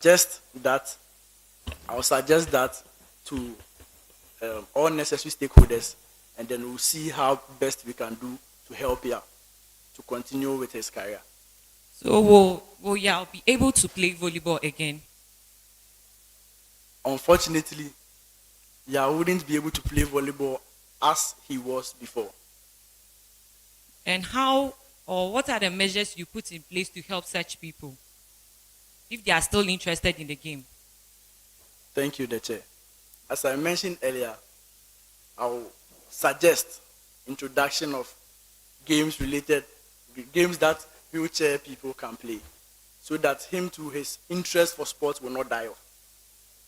Just that, I'll suggest that to all necessary stakeholders, and then we'll see how best we can do to help him to continue with his career. So will y'all be able to play volleyball again? Unfortunately, I wouldn't be able to play volleyball as he was before. And how or what are the measures you put in place to help such people if they are still interested in the game? Thank you, the chair. As I mentioned earlier, I'll suggest introduction of games that wheelchair people can play, so that him too, his interest for sports will not die off.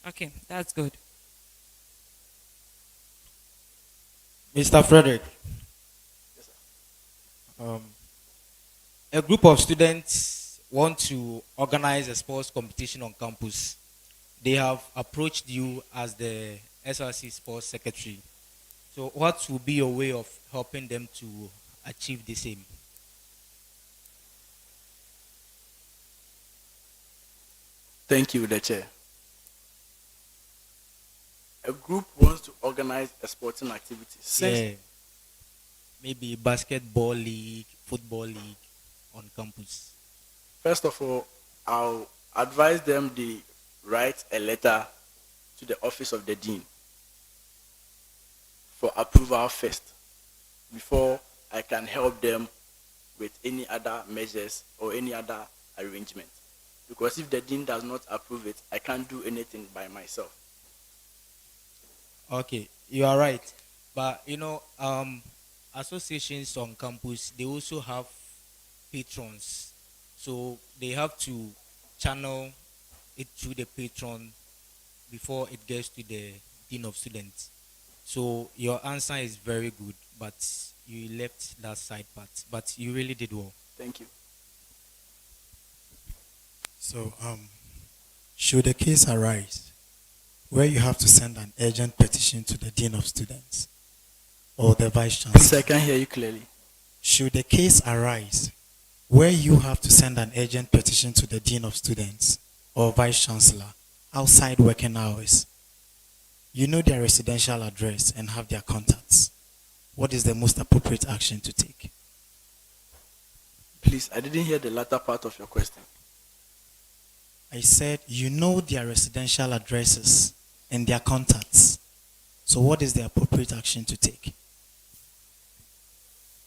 Okay, that's good. Mr. Frederick, Yes, sir. a group of students want to organize a sports competition on campus. They have approached you as the SRC sports secretary. So what will be your way of helping them to achieve the same? Thank you, the chair. A group wants to organize a sporting activity. Yeah, maybe basketball league, football league on campus. First of all, I'll advise them they write a letter to the office of the dean for approval first, before I can help them with any other measures or any other arrangement. Because if the dean does not approve it, I can't do anything by myself. Okay, you are right. But associations on campus, they also have patrons. So they have to channel it through the patron before it gets to the dean of students. So your answer is very good, but you left that side part. But you really did well. Thank you. So, should the case arise where you have to send an urgent petition to the dean of students or the vice Please, chancellor? I can hear you clearly. Should the case arise where you have to send an urgent petition to the dean of students or vice chancellor outside working hours, you know their residential address and have their contacts, what is the most appropriate action to take? Please, I didn't hear the latter part of your question. I said you know their residential addresses and their contacts. So what is the appropriate action to take?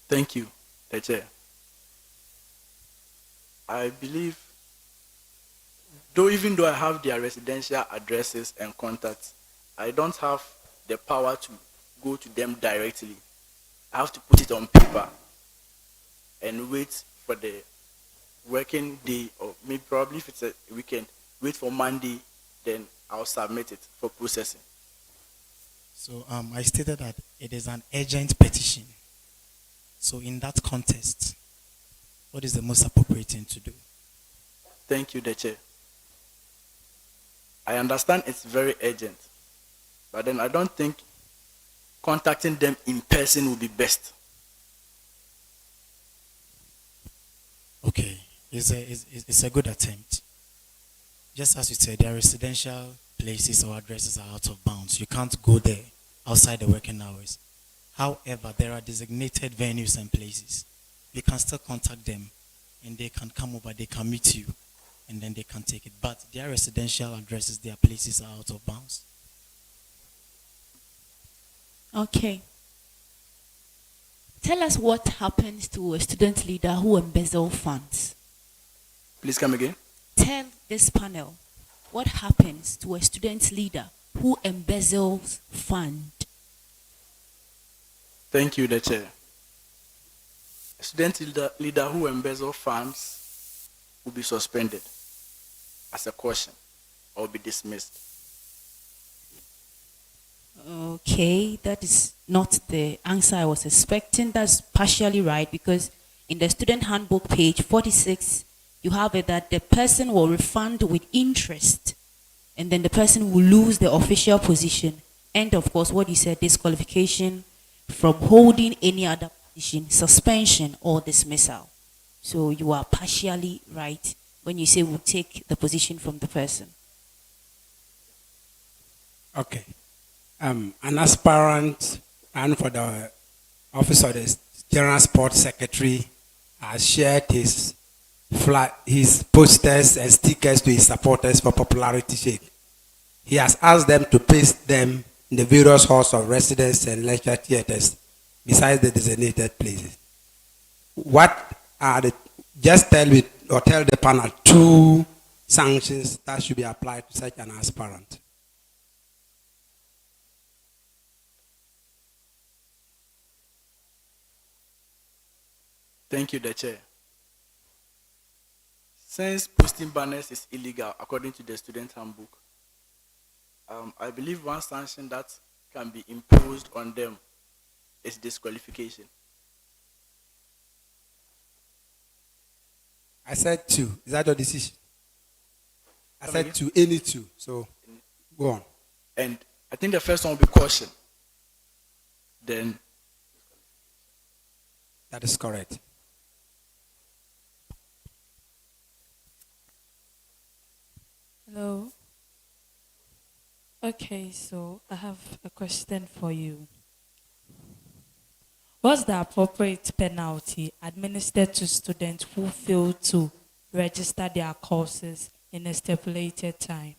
Thank you, the chair. I believe, even though I have their residential addresses and contacts, I don't have the power to go to them directly. I have to put it on paper and wait for the working day, or maybe probably if it's a weekend, wait for Monday, then I'll submit it for processing. So I stated that it is an urgent petition. So in that context, what is the most appropriate thing to do? Thank you, the chair. I understand it's very urgent, but then I don't think contacting them in person will be best. Okay, it's a good attempt. Just as you said, their residential places or addresses are out of bounds. You can't go there outside the working hours. However, there are designated venues and places. You can still contact them and they can come over, they can meet you, and then they can take it. But their residential addresses, their places are out of bounds. Okay. Tell us what happens to a student leader who embezzles funds. Please come again. Tell this panel what happens to a student leader who embezzles fund. Thank you, the chair. A student leader who embezzles funds will be suspended as a caution or be dismissed. Okay, that is not the answer I was expecting. That's partially right, because in the student handbook page 46, you have it that the person will refund with interest, and then the person will lose the official position. And of course, what you said, disqualification from holding any other position, suspension or dismissal. So you are partially right when you say we'll take the position from the person. Okay. An aspirant and for the office of the General Sports Secretary has shared his posters and stickers to his supporters for popularity sake. He has asked them to paste them in the various halls of residence and lecture theaters besides the designated places. What are the, just tell me or tell the panel 2 sanctions that should be applied to such an aspirant? Thank you, the chair. Since posting banners is illegal according to the student handbook, I believe one sanction that can be imposed on them is disqualification. I said 2. Is that your decision? I Come said again? 2, any 2. So go on. And I think the first one will be caution. Then That is correct. Hello. Okay, so I have a question for you. What's the appropriate penalty administered to students who fail to register their courses in a stipulated time?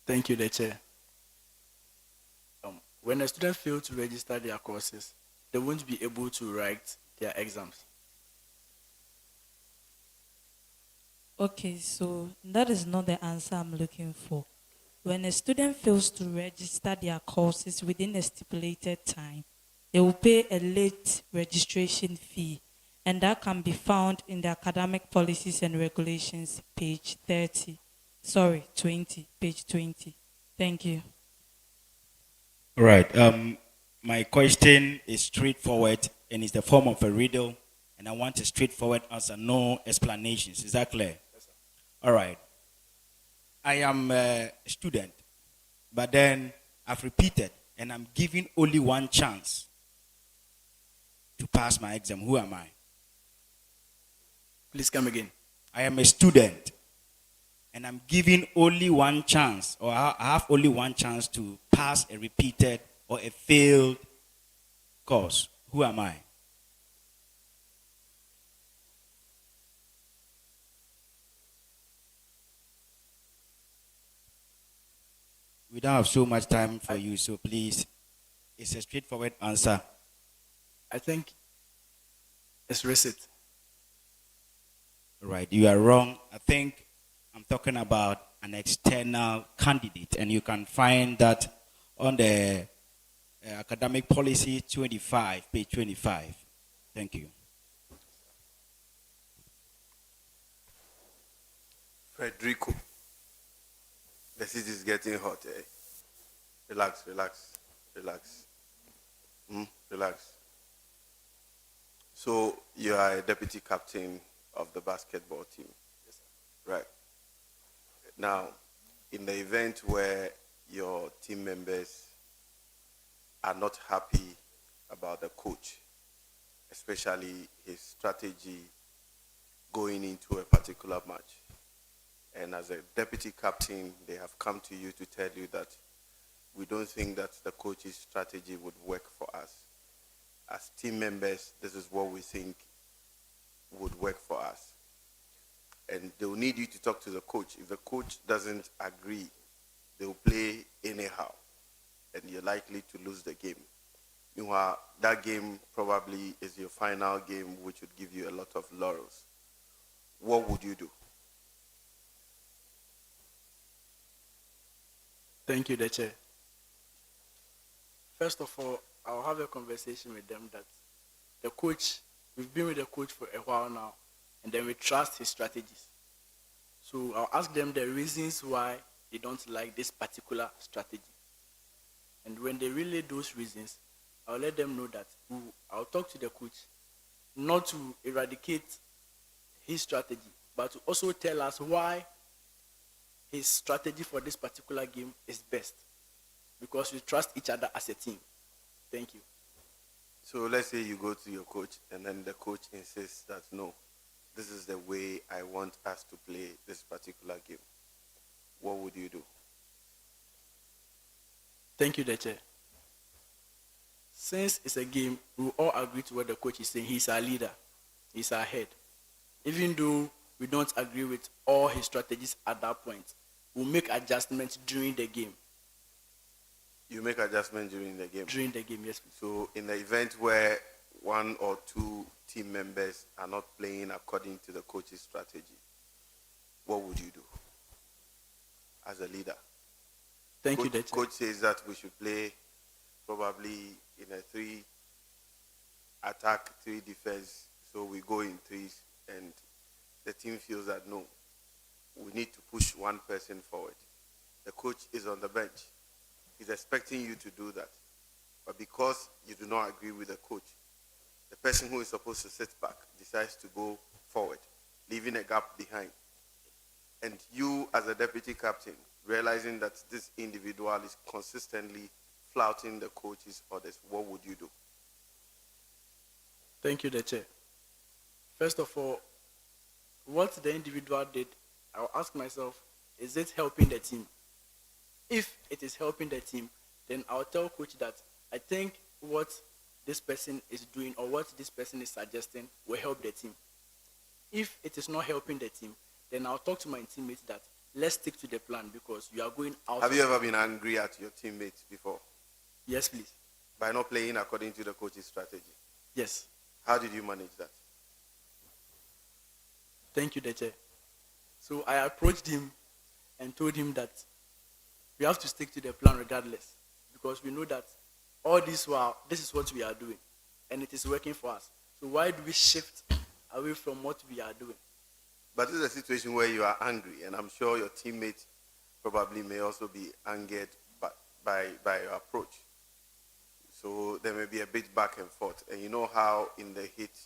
thank you, the chair. When a student fails to register their courses, they won't be able to write their exams. Okay, so that is not the answer I'm looking for. When a student fails to register their courses within a stipulated time, they will pay a late registration fee, and that can be found in the academic policies and regulations, page 20, page 20. Thank you. All right. My question is straightforward and it's the form of a riddle, and I want a straightforward answer, no explanations. Is that clear? All right. I am a student, but then I've repeated, and I'm given only one chance to pass my exam. Who am I? Please come again. I am a student, and I'm given only one chance, or I have only one chance to pass a repeated or a failed course. Who am I? We don't have so much time for you, so please, it's a straightforward answer. I think it's receipt. Right, you are wrong. I think I'm talking about an external candidate, and you can find that on the academic policy 25, page 25. Thank you. Federico, the city is getting hot. Eh? Relax. Relax. So you are a deputy captain of the basketball team. Yes, sir. Right. Now, in the event where your team members are not happy about the coach, especially his strategy going into a particular match, and as a deputy captain, they have come to you to tell you that we don't think that the coach's strategy would work for us. As team members, this is what we think would work for us. And they will need you to talk to the coach. If the coach doesn't agree, they will play anyhow, and you're likely to lose the game. Meanwhile, that game probably is your final game, which would give you a lot of laurels. What would you do? Thank you, the chair. First of all, I'll have a conversation with them that the coach, we've been with the coach for a while now, and then we trust his strategies. So I'll ask them the reasons why they don't like this particular strategy. And when they relay those reasons, I'll let them know that I'll talk to the coach, not to eradicate his strategy, but to also tell us why his strategy for this particular game is best, because we trust each other as a team. Thank you. So let's say you go to your coach and then the coach insists that no, this is the way I want us to play this particular game. What would you do? Thank you, the chair. Since it's a game, we all agree to what the coach is saying. He's our leader. He's our head. Even though we don't agree with all his strategies at that point, we'll make adjustments during the game. You make adjustments during the game? During the game, yes, please. So in the event where one or two team members are not playing according to the coach's strategy, what would you do as a leader? Thank you, the chair. Coach says that we should play probably in a 3 attack, 3 defense. So we go in threes, and the team feels that no, we need to push one person forward. The coach is on the bench. He's expecting you to do that. But because you do not agree with the coach, the person who is supposed to sit back decides to go forward, leaving a gap behind. And you, as a deputy captain, realizing that this individual is consistently flouting the coach's orders, what would you do? Thank you, the chair. First of all, what the individual did, I'll ask myself, is it helping the team? If it is helping the team, then I'll tell coach that I think what this person is doing or what this person is suggesting will help the team. If it is not helping the team, then I'll talk to my teammates that let's stick to the plan because you are going out. Have you ever been angry at your teammates before? Yes, please. By not playing according to the coach's strategy? Yes. How did you manage that? Thank you, the chair. So I approached him and told him that we have to stick to the plan regardless because we know that all this while, this is what we are doing and it is working for us. So why do we shift away from what we are doing? But this is a situation where you are angry, and I'm sure your teammates probably may also be angered by your approach. So there may be a bit back and forth. And you know how in the heat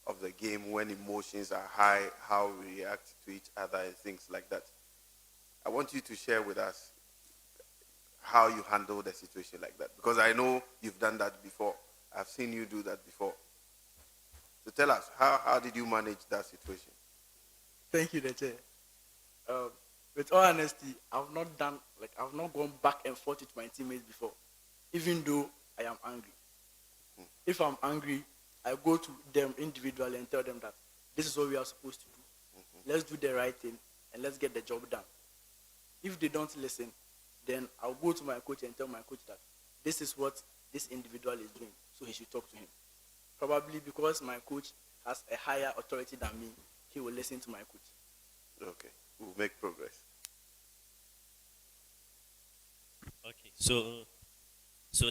of the game, when emotions are high, how we react to each other and things like that. I want you to share with us how you handle the situation like that. Because I know you've done that before. I've seen you do that before. So tell us, how did you manage that situation? Thank you, the chair. With all honesty, I've not gone back and forth with my teammates before, even though I am angry. If I'm angry, I go to them individually and tell them that this is what we are supposed to do. Let's do the right thing and let's get the job done. If they don't listen, then I'll go to my coach and tell my coach that this is what this individual is doing, so he should talk to him. Probably because my coach has a higher authority than me, he will listen to my coach. Okay, we'll make progress. Okay, so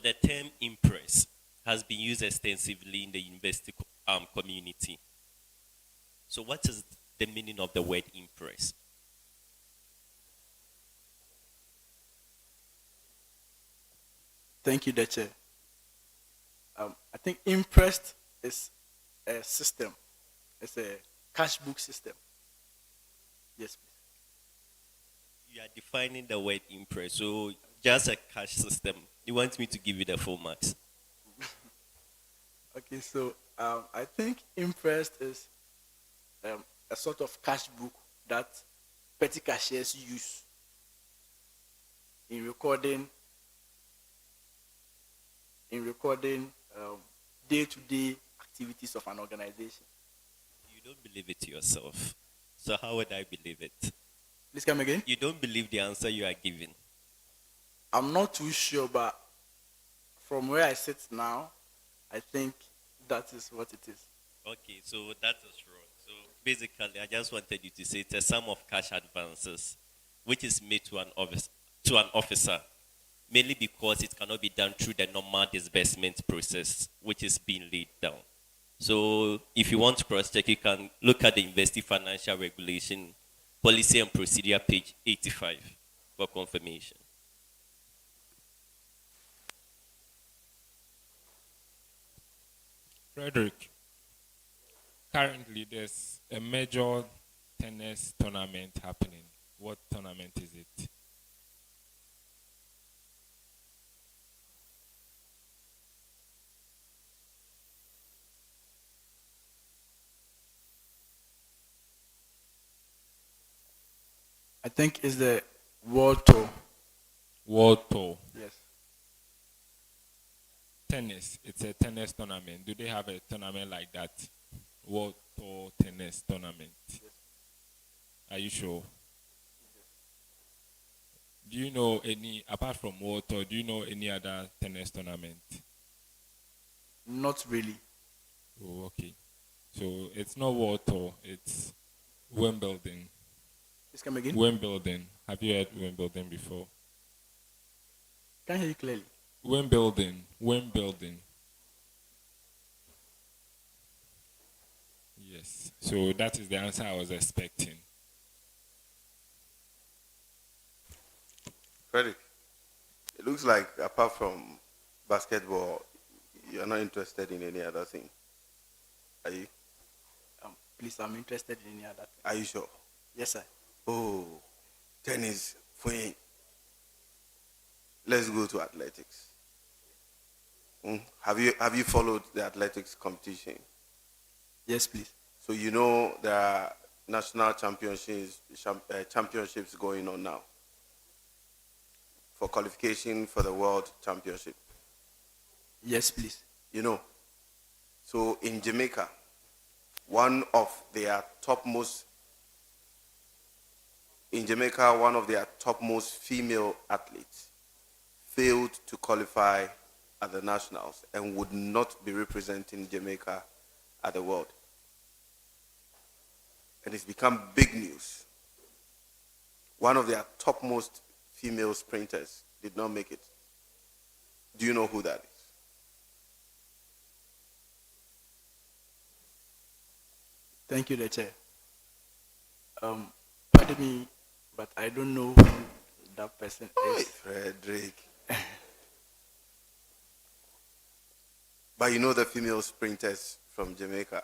the term impress has been used extensively in the university community. So what is the meaning of the word impress? Thank you, the chair. I think impressed is a system. It's a cash book system. Yes, please. You are defining the word impress. So just a cash system. You want me to give you the full marks? Okay, so I think impressed is a sort of cash book that petty cashiers use in recording day-to-day activities of an organization. You don't believe it yourself. So how would I believe it? Please come again. You don't believe the answer you are giving. I'm not too sure, but from where I sit now, I think that is what it is. Okay, so that is wrong. So basically, I just wanted you to say it's a sum of cash advances, which is made to an officer, mainly because it cannot be done through the normal disbursement process, which is being laid down. So if you want to cross-check, you can look at the University Financial Regulation, Policy and Procedure, page 85, for confirmation. Frederick, currently there's a major tennis tournament happening. What tournament is it? I think it's the World Tour. World Tour. Yes. Tennis. It's a tennis tournament. Do they have a tournament like that? World Tour tennis tournament. Are you sure? Do you know any, apart from World Tour, do you know any other tennis tournament? Not really. Oh, okay. So it's not World Tour, it's Wimbledon. Please come again. Wimbledon. Have you heard Wimbledon before? Can I hear you clearly? Wimbledon. Wimbledon. Yes. So that is the answer I was expecting. Frederick, it looks like apart from basketball, you're not interested in any other thing. Are you? Please, I'm interested in any other thing. Are you sure? Yes, sir. Oh, tennis, fine. Let's go to athletics. Have you followed the athletics competition? Yes, please. So you know there are national championships going on now for qualification for the World Championship. Yes, please. You know, so in Jamaica, one of their topmost female athletes failed to qualify at the nationals and would not be representing Jamaica at the World. And it's become big news. One of their topmost female sprinters did not make it. Do you know who that is? Thank you, the chair. Pardon me, but I don't know who that person is. Frederick. But you know the female sprinters from Jamaica?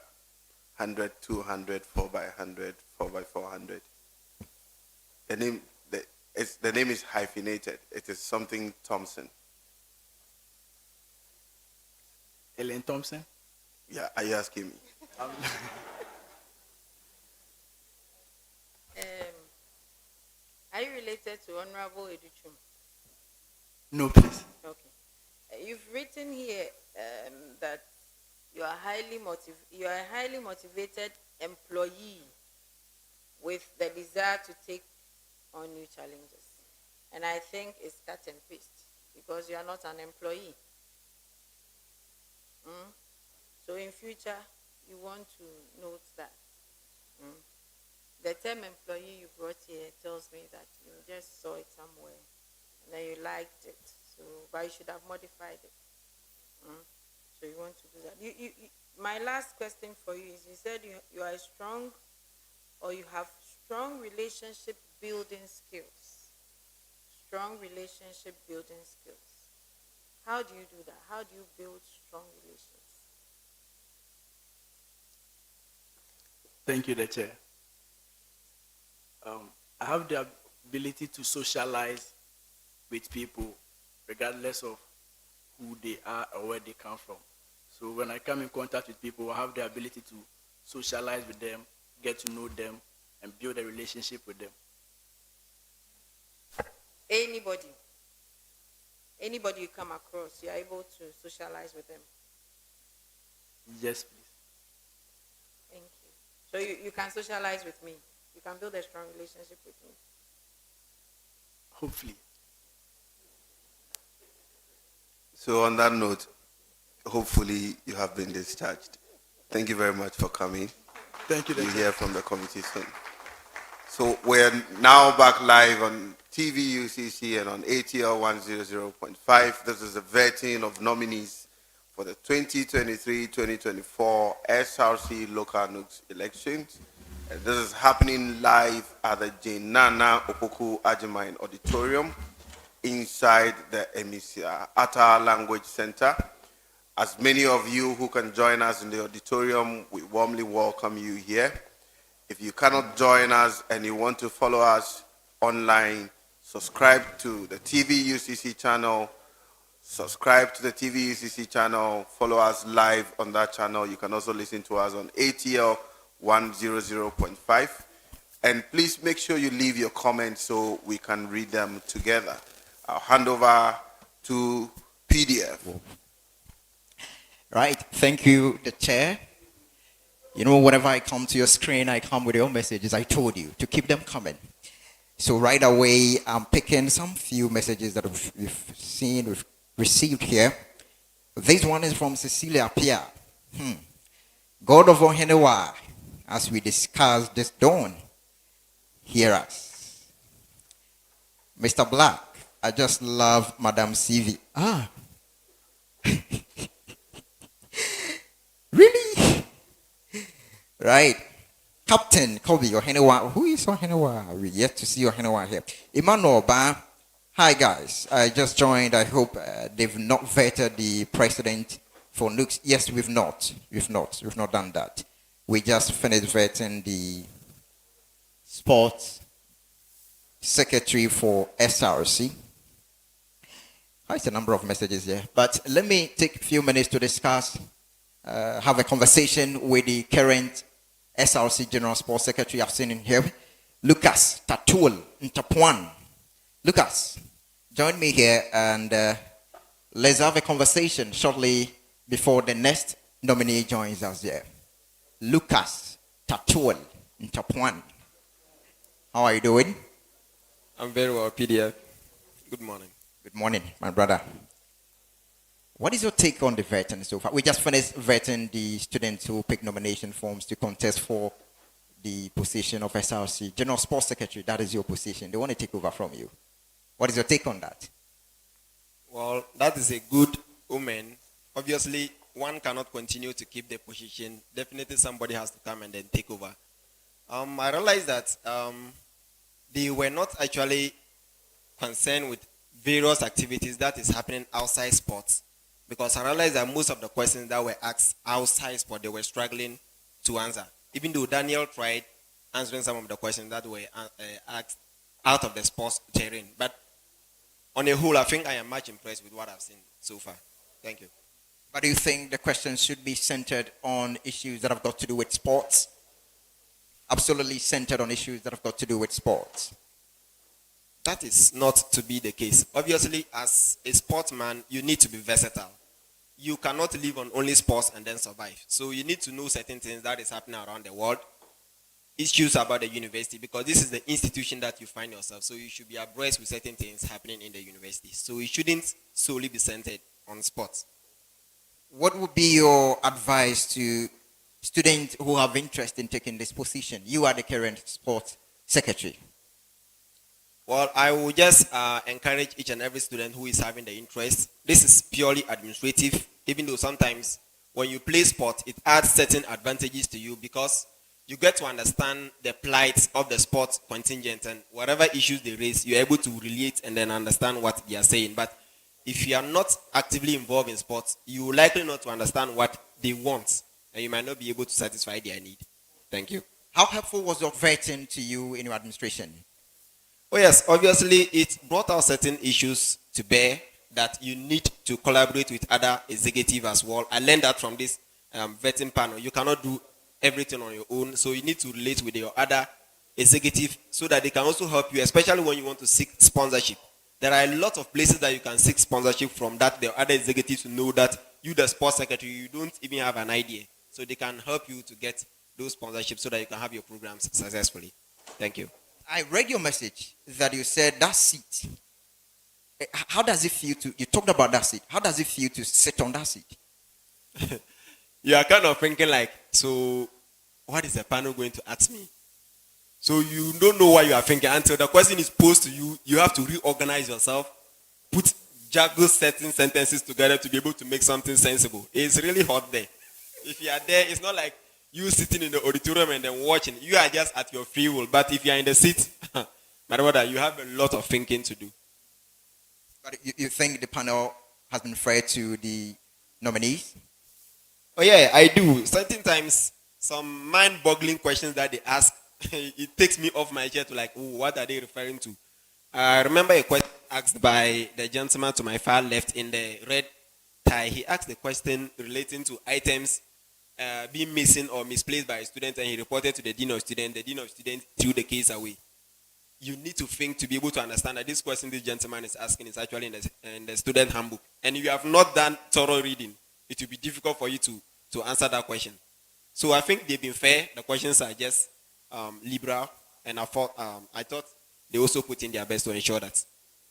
100, 200, 4x100, 4x400. The name is hyphenated. It is something Thompson. Ellen Thompson? Yeah, are you asking me? Are you related to Honorable Educhum? No, please. Okay. You've written here that you are a highly motivated employee with the desire to take on new challenges. And I think it's cut and paste because you are not an employee. So in future, you want to note that. The term employee you brought here tells me that you just saw it somewhere and then you liked it. So, but you should have modified it. So you want to do that. My last question for you is: you said you are strong, or you have strong relationship building skills. Strong relationship building skills. How do you do that? How do you build strong relations? Thank you, the chair. I have the ability to socialize with people regardless of who they are or where they come from. So when I come in contact with people, I have the ability to socialize with them, get to know them, and build a relationship with them. Anybody you come across, you are able to socialize with them? Yes, please. Thank you. So you can socialize with me. You can build a strong relationship with me. Hopefully. So on that note, hopefully you have been discharged. Thank you very much for coming. Thank you. We'll hear from the committee soon. So we're now back live on TV UCC and on ATL 100.5. This is the vetting of nominees for the 2023-2024 SRC local Nugs elections. And this is happening live at the Jane Nana Opoku Ajimine Auditorium inside the Emisia Ata Language Center. As many of you who can join us in the auditorium, we warmly welcome you here. If you cannot join us and you want to follow us online, subscribe to the TV UCC channel. Subscribe to the TV UCC channel. Follow us live on that channel. You can also listen to us on ATL 100.5. And please make sure you leave your comments so we can read them together. I'll hand over to PDF. Right. Thank you, the chair. You know, whenever I come to your screen, I come with your messages. I told you to keep them coming. So right away, I'm picking some few messages that we've received here. This one is from Cecilia Pia. God of Ohenewa, as we discussed this dawn, hear us. Mr. Black, I just love Madam CV. Really? Right. Captain Kobe Ohenewa. Who is Ohenewa? We yet to see Ohenewa here. Emmanuel Ba. Hi guys. I just joined. I hope they've not vetted the president for Nugs. Yes, we've not. We've not done that. We just finished vetting the sports secretary for SRC. It's a number of messages here. But let me take a few minutes to discuss, have a conversation with the current SRC General Sports Secretary I've seen in here, Lucas Tatul Ntapuan. Lucas, join me here and let's have a conversation shortly before the next nominee joins us here. Lucas Tatul Ntapuan. How are you doing? I'm very well, PDF. Good morning. Good morning, my brother. What is your take on the vetting so far? We just finished vetting the students who pick nomination forms to contest for the position of SRC. General Sports Secretary, that is your position. They want to take over from you. What is your take on that? Well, that is a good omen. Obviously, one cannot continue to keep the position. Definitely somebody has to come and then take over. I realized that they were not actually concerned with various activities that is happening outside sports. Because I realized that most of the questions that were asked outside sport, they were struggling to answer. Even though Daniel tried answering some of the questions that were asked out of the sports terrain. But on a whole, I think I am much impressed with what I've seen so far. Thank you. But do you think the questions should be centered on issues that have got to do with sports? Absolutely centered on issues that have got to do with sports? That is not to be the case. Obviously, as a sportsman, you need to be versatile. You cannot live on only sports and then survive. So you need to know certain things that is happening around the world, issues about the university, because this is the institution that you find yourself. So you should be abreast with certain things happening in the university. So it shouldn't solely be centered on sports. What would be your advice to students who have interest in taking this position? You are the current sports secretary. Well, I will just encourage each and every student who is having the interest. This is purely administrative, even though sometimes when you play sport, it adds certain advantages to you because you get to understand the plight of the sports contingent, and whatever issues they raise, you're able to relate and then understand what they are saying. But if you are not actively involved in sports, you will likely not to understand what they want, and you might not be able to satisfy their need. Thank you. How helpful was your vetting to you in your administration? Oh yes, obviously it brought out certain issues to bear that you need to collaborate with other executives as well. I learned that from this vetting panel. You cannot do everything on your own, so you need to relate with your other executive so that they can also help you, especially when you want to seek sponsorship. There are a lot of places that you can seek sponsorship from that the other executives know that you, the sports secretary, you don't even have an idea. So they can help you to get those sponsorships so that you can have your programs successfully. Thank you. I read your message that you said that seat. How does it feel to, you talked about that seat. How does it feel to sit on that seat? You are kind of thinking like, so what is the panel going to ask me? So you don't know what you are thinking until the question is posed to you. You have to reorganize yourself, juggle certain sentences together to be able to make something sensible. It's really hot there. If you are there, it's not like you sitting in the auditorium and then watching. You are just at your free will. But if you are in the seat, my brother, you have a lot of thinking to do. But you think the panel has been fair to the nominees? Oh yeah, I do. Certain times, some mind-boggling questions that they ask, it takes me off my chair to like, oh, what are they referring to? I remember a question asked by the gentleman to my far left in the red tie. He asked the question relating to items being missing or misplaced by a student and he reported to the dean of students threw the case away. You need to think to be able to understand that this question this gentleman is asking is actually in the student handbook. And if you have not done thorough reading, it will be difficult for you to answer that question. So I think they've been fair. The questions are just liberal. And I thought they also put in their best to ensure that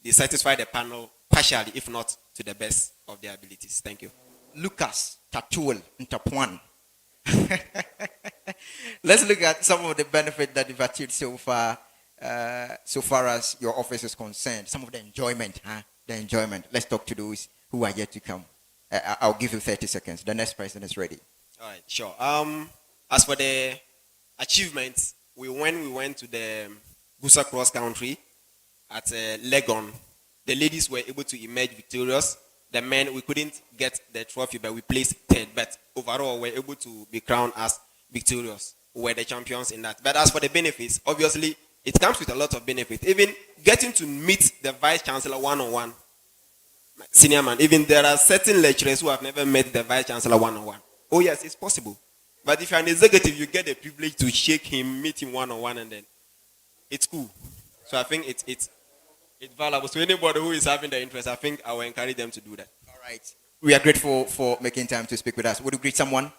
they satisfy the panel partially, if not to the best of their abilities. Thank you. Lucas Tatuel Ntapuan. Let's look at some of the benefit that you've achieved so far as your office is concerned. Some of the enjoyment, The enjoyment. Let's talk to those who are yet to come. I'll give you 30 seconds. The next person is ready. All right, sure. As for the achievements, we went to the Busa cross country at Legon. The ladies were able to emerge victorious. The men, we couldn't get the trophy, but we placed third. But overall, we were able to be crowned as victorious. We were the champions in that. But as for the benefits, obviously, it comes with a lot of benefits. Even getting to meet the vice chancellor one-on-one, senior man. Even there are certain lecturers who have never met the vice chancellor one-on-one. Oh yes, it's possible. But if you're an executive, you get the privilege to shake him, meet him one-on-one, and then it's cool. So I think it's valuable. So anybody who is having the interest, I think I will encourage them to do that. All right. We are grateful for making time to speak with us. Would you greet someone?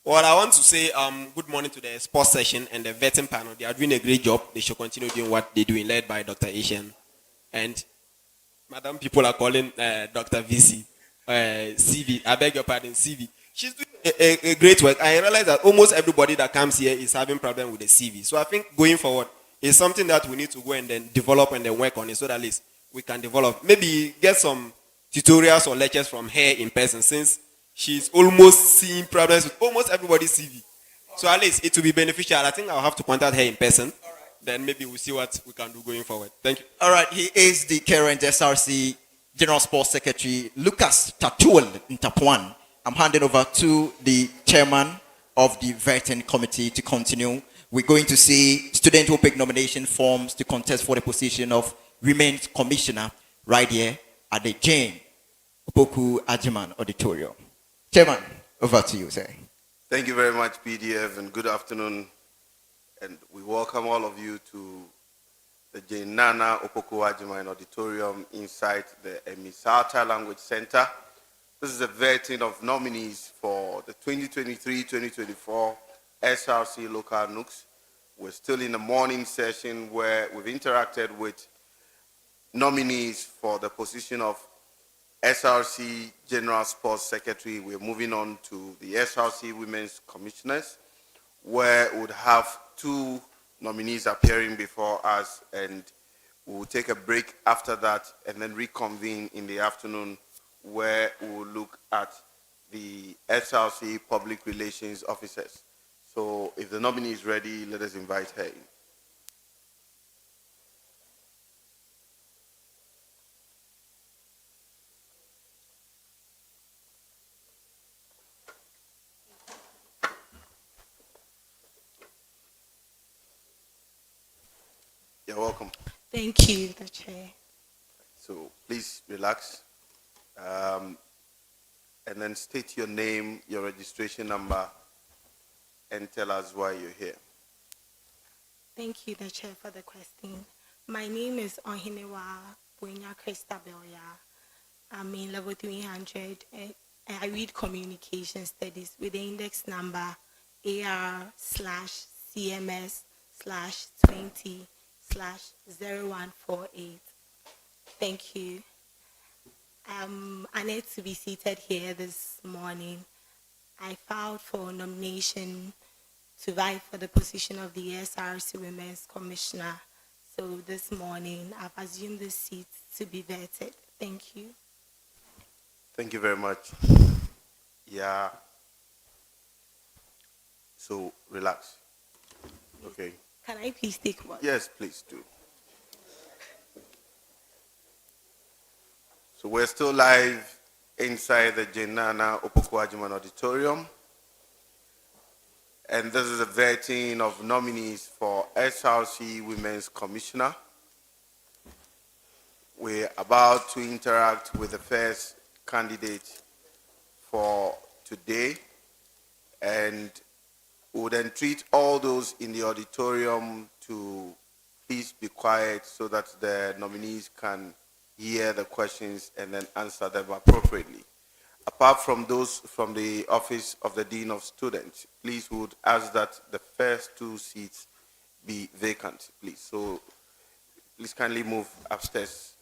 Well, I want to say good morning to the sports session and the vetting panel. They are doing a great job. They should continue doing what they're doing, led by Dr. Asian. And Madam, people are calling Dr. VC, CV. I beg your pardon, CV. She's doing a great work. I realize that almost everybody that comes here is having problem with the CV. So I think going forward is something that we need to go and then develop and then work on it so that at least we can develop. Maybe get some tutorials or lectures from her in person since she's almost seeing problems with almost everybody's CV. So at least it will be beneficial. I think I'll have to contact her in person. Then maybe we'll see what we can do going forward. Thank you. All right. He is the current SRC General Sports Secretary, Lucas Tatuel Ntapuan. I'm handing over to the chairman of the vetting committee to continue. We're going to see students who pick nomination forms to contest for the position of Women's Commissioner right here at the Jane Opoku Ajiman Auditorium. Chairman, over to you, sir. Thank you very much, PDF, and good afternoon. And we welcome all of you to the Jane Nana Opoku Ajiman Auditorium inside the Emisata Language Center. This is a vetting of nominees for the 2023-2024 SRC local Nugs. We're still in the morning session where we've interacted with nominees for the position of SRC General Sports Secretary. We're moving on to the SRC Women's Commissioners, where we would have two nominees appearing before us, and we'll take a break after that and then reconvene in the afternoon, where we'll look at the SRC Public Relations Officers. So if the nominee is ready, let us invite her in. You're welcome. Thank you, the chair. So please relax. And then state your name, your registration number, and tell us why you're here. Thank you, the chair, for the question. My name is Ohinewa Buenya Christabelia. I'm in level 300, and I read communication studies with the index number AR/CMS/20/0148. Thank you. I'm honored to be seated here this morning. I filed for nomination to vie for the position of the SRC Women's Commissioner. So this morning, I've assumed the seat to be vetted. Thank you. Thank you very much. Yeah. So relax. Okay. Can I please take one? Yes, please do. So we're still live inside the Jenana Opoku Ajiman Auditorium. And this is a vetting of nominees for SRC Women's Commissioner. We're about to interact with the first candidate for today. And we'll then treat all those in the auditorium to please be quiet so that the nominees can hear the questions and then answer them appropriately. Apart from those from the office of the Dean of Students, please would ask that the first 2 seats be vacant, please. So please kindly move upstairs.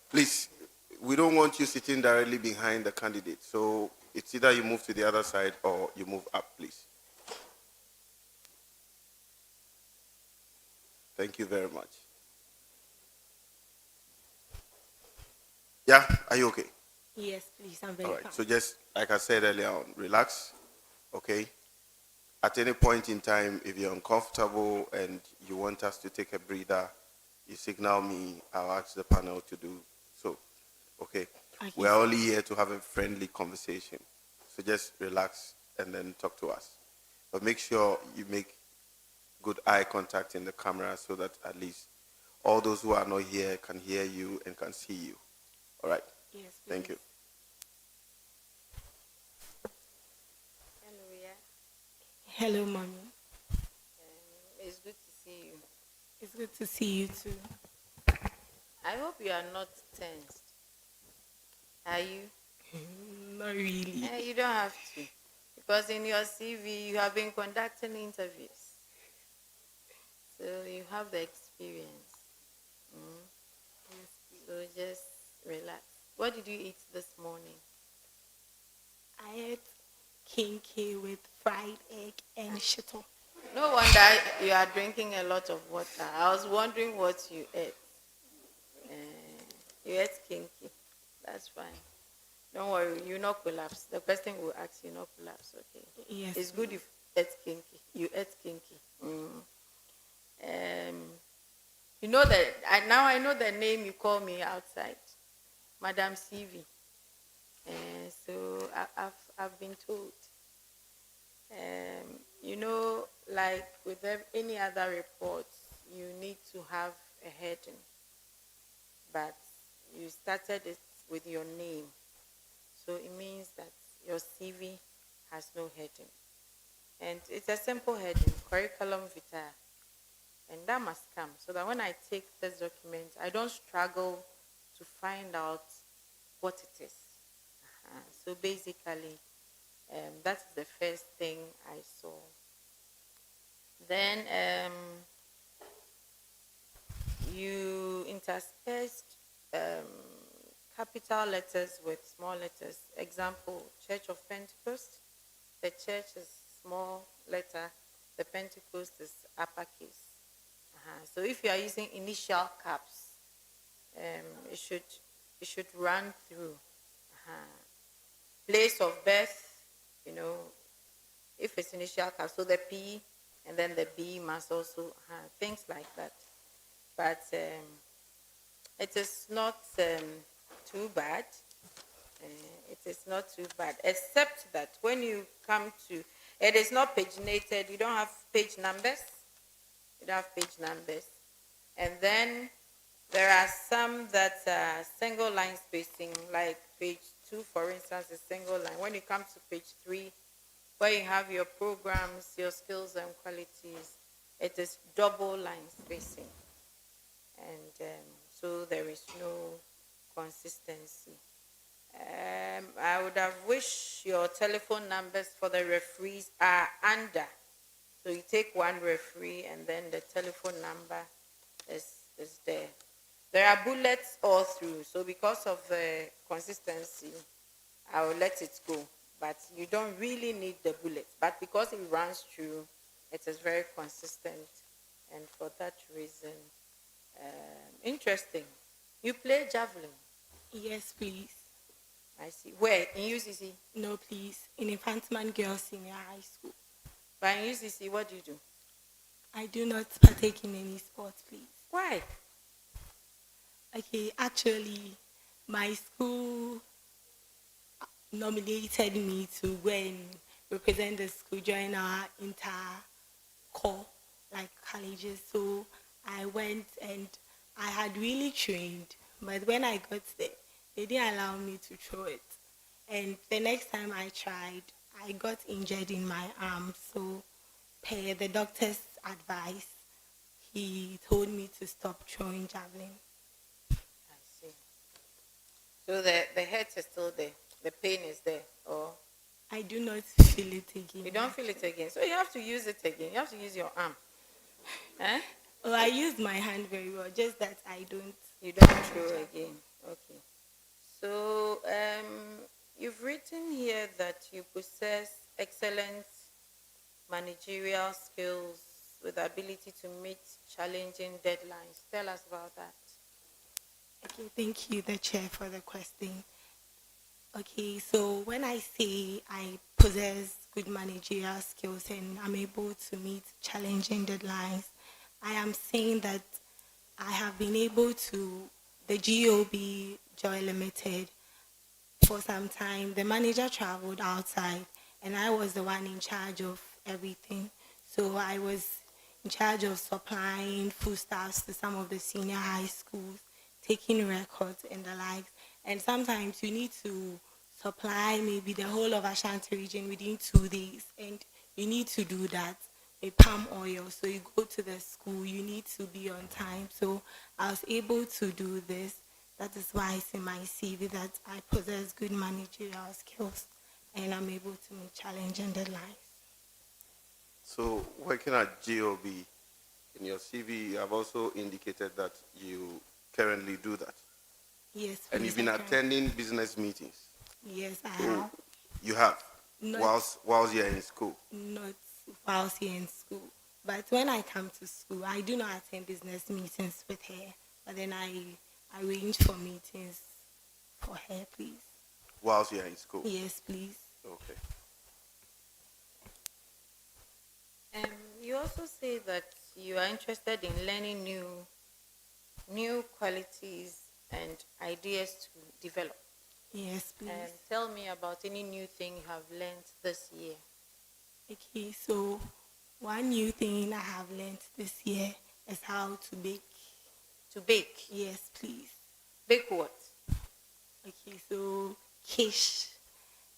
Please, we don't want you sitting directly behind the candidate. So it's either you move to the other side or you move up, please. Thank you very much. Yeah, are you okay? Yes, please. I'm very All right. fine. So just like I said earlier on, relax. Okay. At any point in time, if you're uncomfortable and you want us to take a breather, you signal me. I'll ask the panel to do so. Okay. We're only here to have a friendly conversation. So just relax and then talk to us. But make sure you make good eye contact in the camera so that at least all those who are not here can hear you and can see you. All right? Yes, please. Thank you. Hello, mommy. It's good to see you. It's good to see you too. I hope you are not tensed. Are you? Not really. You don't have to. Because in your CV, you have been conducting interviews. So you have the experience. So just relax. What did you eat this morning? I ate kinky with fried egg and shito. No wonder you are drinking a lot of water. I was wondering what you ate. You ate kinky. That's fine. Don't worry, you not collapse. The person will ask you not collapse, okay? Yes. It's good if you ate kinky. You ate kinky. You know that now I know the name you call me outside, Madam CV. So I've been told. You know, like with any other reports, you need to have a heading, but you started it with your name, so it means that your CV has no heading, and it's a simple heading, curriculum vitae. And that must come so that when I take this document, I don't struggle to find out what it is. So basically, that's the first thing I saw. Then you interspersed capital letters with small letters. Example, Church of Pentecost. The church is small letter. The Pentecost is uppercase. So if you are using initial caps, it should run through. Place of birth, you know, if it's initial caps, so the P and then the B must also have things like that. But it is not too bad. It is not too bad, except that when you come to, it is not paginated. You don't have page numbers. You don't have page numbers. And then there are some that are single line spacing, like page 2, for instance, is single line. When you come to page 3, where you have your programs, your skills and qualities, it is double line spacing. And so there is no consistency. I would have wished your telephone numbers for the referees are under. So you take one referee and then the telephone number is there. There are bullets all through. So because of the consistency, I will let it go. But you don't really need the bullets. But because it runs through, it is very consistent. And for that reason, interesting. You play javelin? Yes, please. I see. Where? In UCC? No, please. In Infantman Girls Senior High School. But in UCC, what do you do? I do not partake in any sports, please. Why? Okay, actually, my school nominated me to go and represent the school during our inter-corps, challenges. So I went and I had really trained, but when I got there, they didn't allow me to throw it. And the next time I tried, I got injured in my arm. So, per the doctor's advice, he told me to stop throwing javelin. I see. So the hurt is still there. The pain is there. Or I do not feel it again. you don't feel it again. So you have to use it again. You have to use your arm. Eh? Oh, I use my hand very well, just that I don't. You don't throw again. Okay. So you've written here that you possess excellent managerial skills with the ability to meet challenging deadlines. Tell us about that. Okay, thank you, the chair, for the question. Okay, so when I say I possess good managerial skills and I'm able to meet challenging deadlines, I am saying that I have been able to, the GOB Joy Limited, for some time, the manager traveled outside and I was the one in charge of everything. So I was in charge of supplying foodstuffs to some of the senior high schools, taking records and the likes. And sometimes you need to supply maybe the whole of Ashanti region within 2 days. And you need to do that with palm oil. So you go to the school, you need to be on time. So I was able to do this. That is why it's in my CV that I possess good managerial skills and I'm able to meet challenging deadlines. So, working at GOB, in your CV, you have also indicated that you currently do that. Yes, And please, you've been I can. attending business meetings. Yes, I have. You have, Not, whilst you're in school. not whilst here in school. But when I come to school, I do not attend business meetings with her. But then I arrange for meetings for her, please. Whilst you're in school. Yes, please. Okay. You also say that you are interested in learning new qualities and ideas to develop. Yes, please. Tell me about any new thing you have learned this year. Okay, so one new thing I have learned this year is how to bake. To bake? Yes, please. Bake what? Okay, so quiche.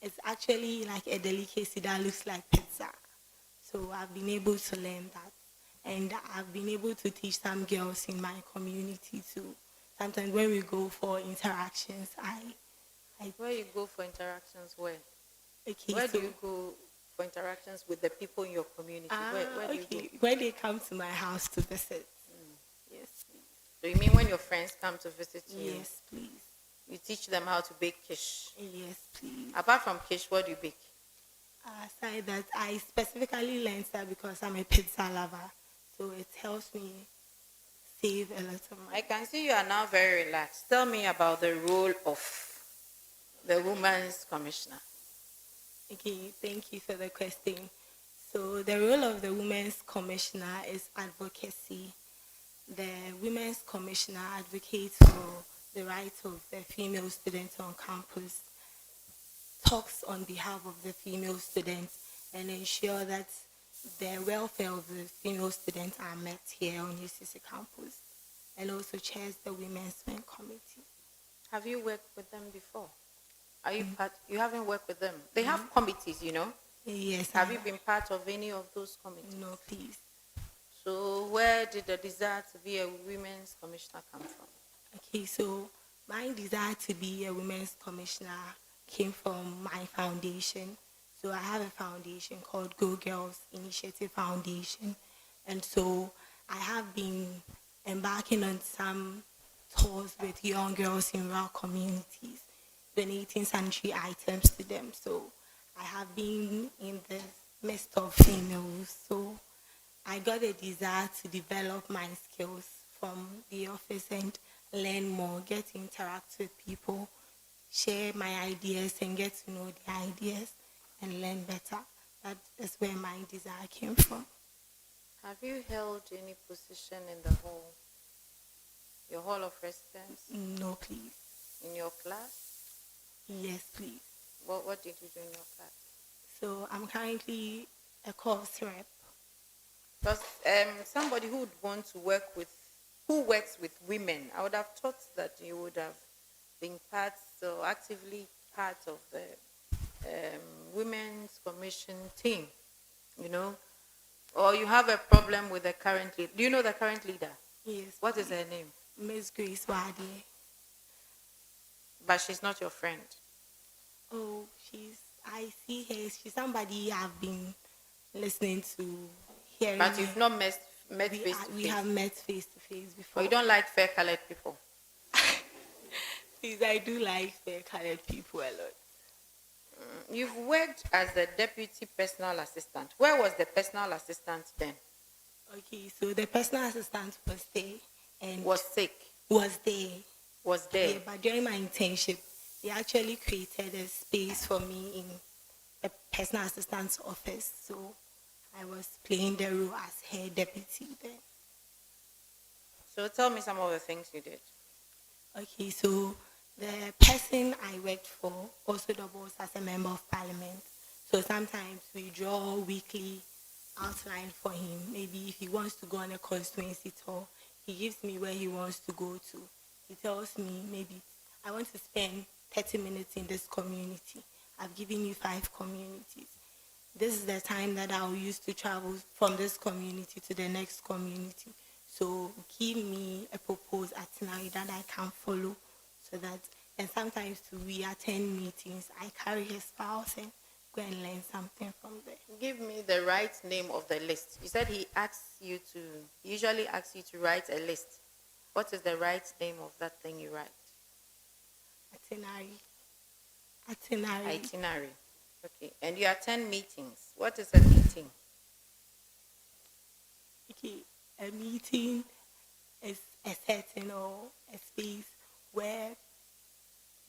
It's actually like a delicacy that looks like pizza. So I've been able to learn that. And I've been able to teach some girls in my community too. Sometimes when we go for interactions, Where you go for interactions, where? Okay, Where so do you go for interactions with the people in your community? Where do you go? when they come to my house to visit. Yes, please. So you mean when your friends come to visit you? Yes, please. You teach them how to bake quiche? Yes, please. Apart from quiche, what do you bake? Aside that, I specifically learned that because I'm a pizza lover. So it helps me save a lot of money. I can see you are now very relaxed. Tell me about the role of the Women's Commissioner. Okay, thank you for the question. So the role of the Women's Commissioner is advocacy. The Women's Commissioner advocates for the rights of the female students on campus, talks on behalf of the female students, and ensure that the welfare of the female students are met here on UCC campus, and also chairs the Women's Wing Committee. Have you worked with them before? Are you part? You haven't worked with them. They have committees, you know. Yes. Have you been part of any of those committees? No, please. So where did the desire to be a women's commissioner come from? Okay, so my desire to be a women's commissioner came from my foundation. So I have a foundation called Go Girls Initiative Foundation. And so I have been embarking on some tours with young girls in rural communities, donating sanitary items to them. So I have been in the midst of females. So I got a desire to develop my skills from the office and learn more, get to interact with people, share my ideas and get to know the ideas and learn better. That is where my desire came from. Have you held any position in the hall? Your hall of residence? No, please. In your class? Yes, please. What did you do in your class? So I'm currently a course rep. Because somebody who would want to work with, who works with women, I would have thought that you would have been part, so actively part of the Women's Commission team, you know, or you have a problem with the current leader. Do you know the current leader? Yes. What is her name? Miss Grace Wadi. But she's not your friend. Oh, I see her. She's somebody I've been listening to, hearing. But you've not met face to face. We have met face to face before. Or you don't like fair colored people? Please, I do like fair colored people a lot. You've worked as the deputy personal assistant. Where was the personal assistant then? Okay, so the personal assistant was there and was sick. Was there. Was there. Yeah, but during my internship, they actually created a space for me in the personal assistant's office. So I was playing the role as her deputy then. So tell me some of the things you did. Okay, so the person I worked for also doubles as a member of parliament. So sometimes we draw weekly outline for him. Maybe if he wants to go on a constituency tour, he gives me where he wants to go to. He tells me, maybe I want to spend 30 minutes in this community. I've given you 5 communities. This is the time that I'll use to travel from this community to the next community. So give me a proposed itinerary that I can follow, so that, and sometimes we attend meetings. I carry his files and go and learn something from there. Give me the right name of the list. You said he usually asks you to write a list. What is the right name of that thing you write? Itinerary. Okay. And you attend meetings. What is a meeting? Okay. A meeting is a setting or a space where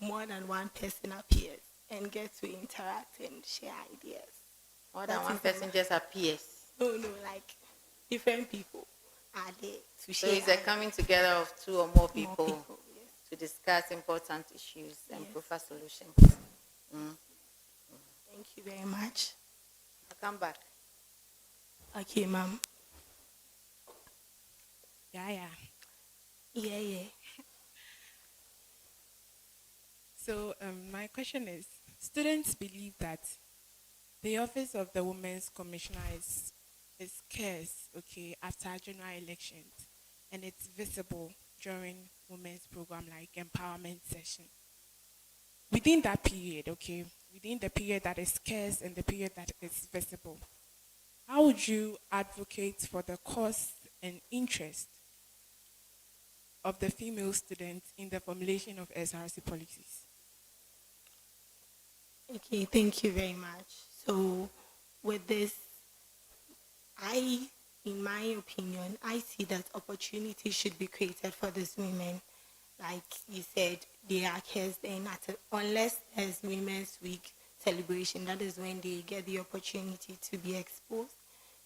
more than one person appears and gets to interact and share ideas. More than one person just appears? No, like different people are there to share. So it's a coming together of 2 or more people, yes, to discuss important issues and prefer solutions. Thank you very much. I'll come back. Okay, ma'am. Yeah. So my question is, students believe that the office of the Women's Commissioner is scarce, okay, after general elections, and it's visible during women's program like empowerment session. Within that period, okay, within the period that is scarce and the period that is visible, how would you advocate for the cause and interest of the female students in the formulation of SRC policies? Okay, thank you very much. So with this, in my opinion, I see that opportunities should be created for these women. Like you said, they are cast in unless there's Women's Week celebration, that is when they get the opportunity to be exposed.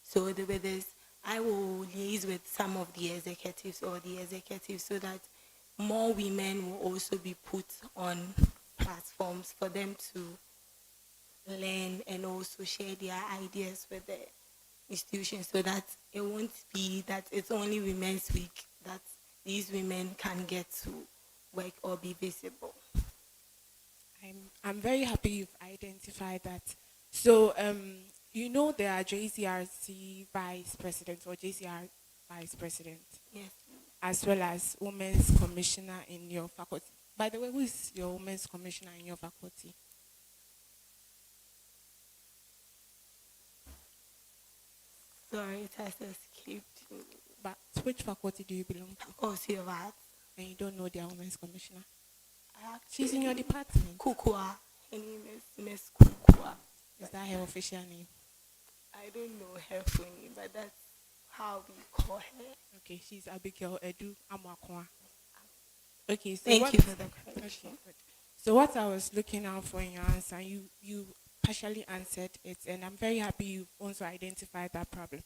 So with this, I will liaise with some of the executives so that more women will also be put on platforms for them to learn and also share their ideas with the institutions, so that it won't be that it's only Women's Week that these women can get to work or be visible. I'm very happy you've identified that. So you know there are JCRC vice presidents or JCR vice president. Yes. As well as women's commissioner in your faculty. By the way, who is your women's commissioner in your faculty? Sorry, it has escaped me. But which faculty do you belong to? Faculty of Arts. And you don't know their women's commissioner? She's in your department. Kukua. Her name is Miss Kukua. Is that her official name? I don't know her full name, but that's how we call her. Okay, she's Abigail Edu Amakwa. Okay, so Thank you for the correction. Okay, good. So what I was looking out for in your answer, you partially answered it, and I'm very happy you also identified that problem.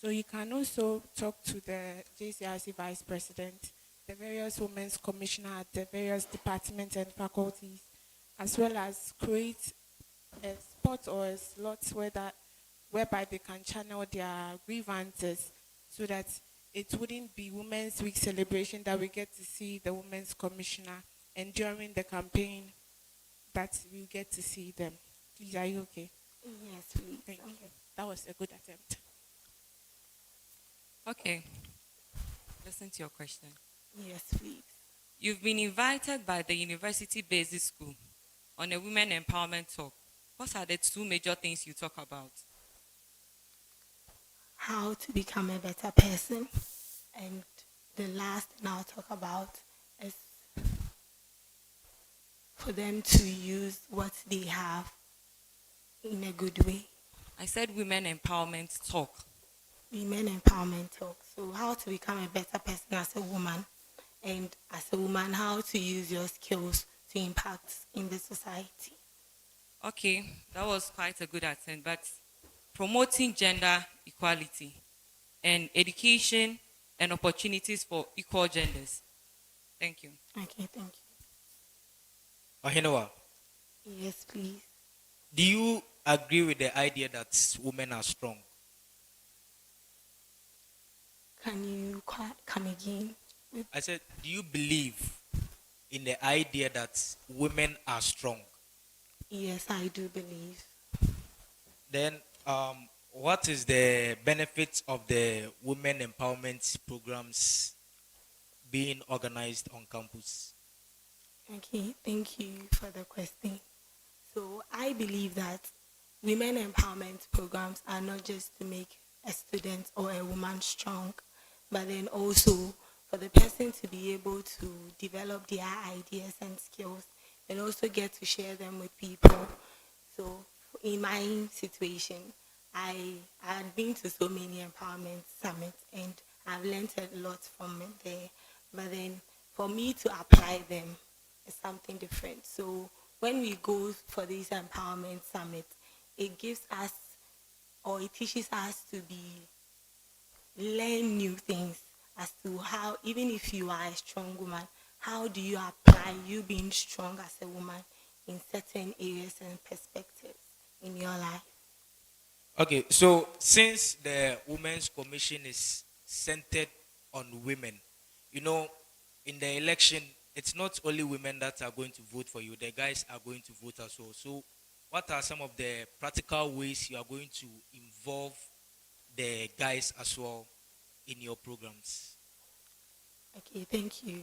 So you can also talk to the JCRC vice president, the various women's commissioner at the various departments and faculties, as well as create a spot or a slot where that whereby they can channel their grievances so that it wouldn't be Women's Week celebration that we get to see the Women's Commissioner, and during the campaign that we get to see them. Please, are you okay? Yes, please. Thank you. That was a good attempt. Okay. Listen to your question. Yes, please. You've been invited by the University Basic School on a women empowerment talk. What are the two major things you talk about? How to become a better person. And the last thing I'll talk about is for them to use what they have in a good way. I said women empowerment talk. Women empowerment talk. So how to become a better person as a woman, and as a woman, how to use your skills to impact in the society. Okay, that was quite a good attempt, but promoting gender equality and education and opportunities for equal genders. Thank you. Okay, thank Ahinoa, you. Yes, please. do you agree with the idea that women are strong? Can you come again? I said, do you believe in the idea that women are strong? Yes, I do believe. Then, what is the benefits of the women empowerment programs being organized on campus? Okay, thank you for the question. So I believe that women empowerment programs are not just to make a student or a woman strong, but then also for the person to be able to develop their ideas and skills and also get to share them with people. So in my situation, I had been to so many empowerment summits and I've learned a lot from it there. But then for me to apply them is something different. So when we go for these empowerment summits, it gives us, or it teaches us to learn new things as to how, even if you are a strong woman, how do you apply you being strong as a woman in certain areas and perspectives in your life. Okay, so since the Women's Commission is centered on women, you know, in the election, it's not only women that are going to vote for you, the guys are going to vote as well. So what are some of the practical ways you are going to involve the guys as well in your programs? Okay, thank you.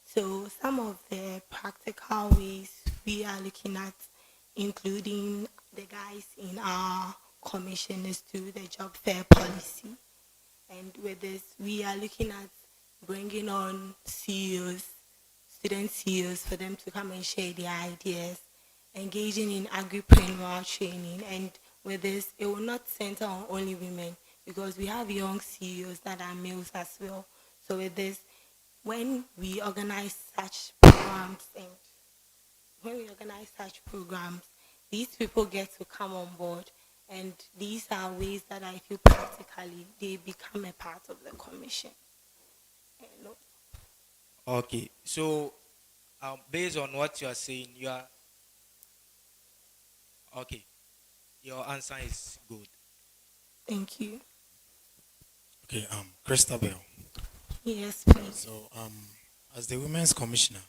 So some of the practical ways we are looking at, including the guys in our commission, is to the job fair policy. And with this, we are looking at bringing on CEOs, student CEOs, for them to come and share their ideas, engaging in agripreneur training. And with this, it will not center on only women, because we have young CEOs that are males as well. So with this, when we organize such programs, these people get to come on board, and these are ways that I feel practically they become a part of the commission. Hello. Okay, so based on what you are saying, you are okay. Your answer is good. Thank you. Okay, Christabel. Yes, please. So, as the Women's Commissioner,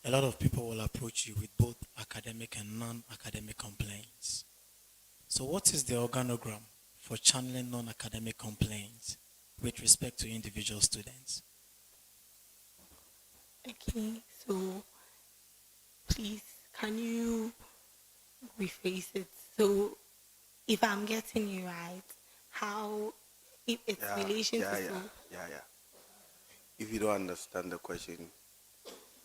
a lot of people will approach you with both academic and non-academic complaints. So what is the organogram for channeling non-academic complaints with respect to individual students? Okay, so please, can you rephrase it? So if I'm getting you right, how it's relation to... If you don't understand the question,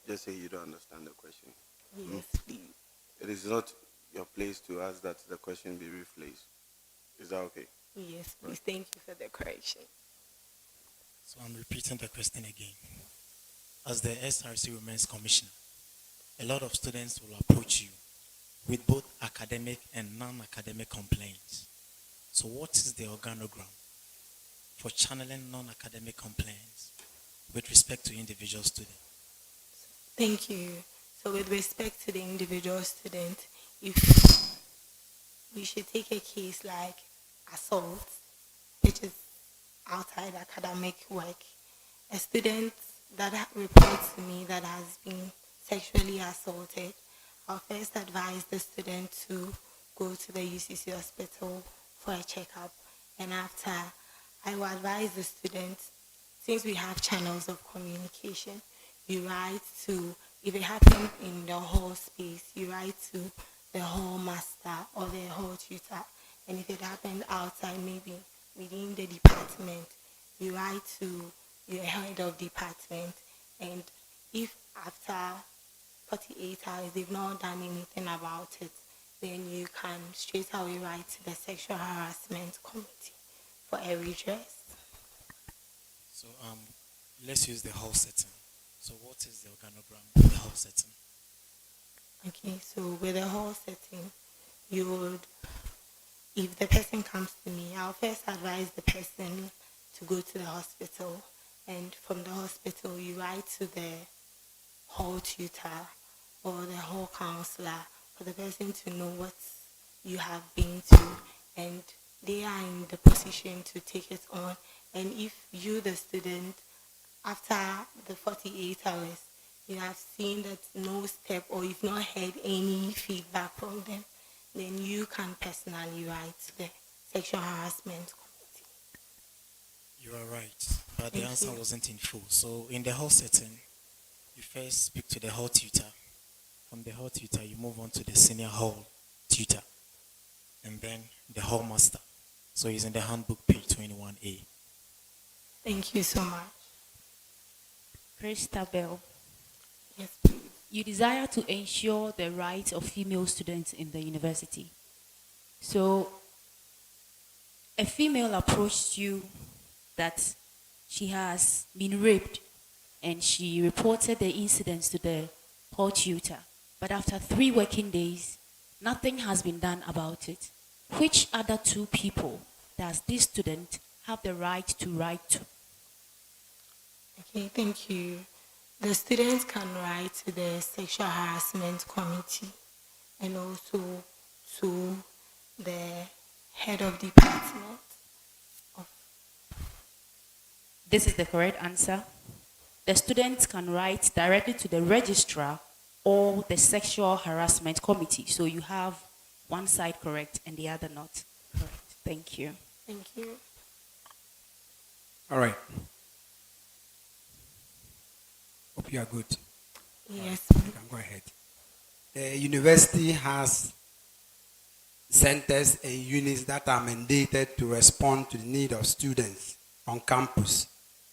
just say you don't understand the question. Yes, please. It is not your place to ask that the question be rephrased. Is that okay? Yes, please. Thank you for the correction. So I'm repeating the question again. As the SRC Women's Commissioner, a lot of students will approach you with both academic and non-academic complaints. So what is the organogram for channeling non-academic complaints with respect to individual students? Thank you. So with respect to the individual student, if we should take a case like assault, which is outside academic work. A student that reports to me that has been sexually assaulted, I'll first advise the student to go to the UCC hospital for a checkup. And after, I will advise the student, since we have channels of communication, you write to, if it happened in the hall space, you write to the hall master or the hall tutor. And if it happened outside, maybe within the department, you write to your head of department. And if after 48 hours they've not done anything about it, then you can straight away write to the sexual harassment committee for a redress. So let's use the hall setting. So what is the organogram of the hall setting? Okay, so with the hall setting, you would, if the person comes to me, I'll first advise the person to go to the hospital. And from the hospital, you write to the hall tutor or the hall counselor for the person to know what you have been through, and they are in the position to take it on. And if you, the student, after the 48 hours, you have seen that no step or you've not heard any feedback from them, then you can personally write to the sexual harassment committee. You are right, but the answer wasn't in full. So in the hall setting, you first speak to the hall tutor. From the hall tutor, you move on to the senior hall tutor, and then the hall master. So it's in the handbook, page 21A. Thank you so much. Christabel, Yes, please. you desire to ensure the rights of female students in the university. So a female approached you that she has been raped, and she reported the incidents to the hall tutor. But after 3 working days, nothing has been done about it. Which other 2 people does this student have the right to write to? Okay, thank you. The students can write to the sexual harassment committee and also to the head of department. This is the correct answer. The students can write directly to the registrar or the sexual harassment committee. So you have one side correct and the other not correct. Thank you. Thank you. All right. Hope you are good. Yes. You can go ahead. The university has centers and units that are mandated to respond to the need of students on campus.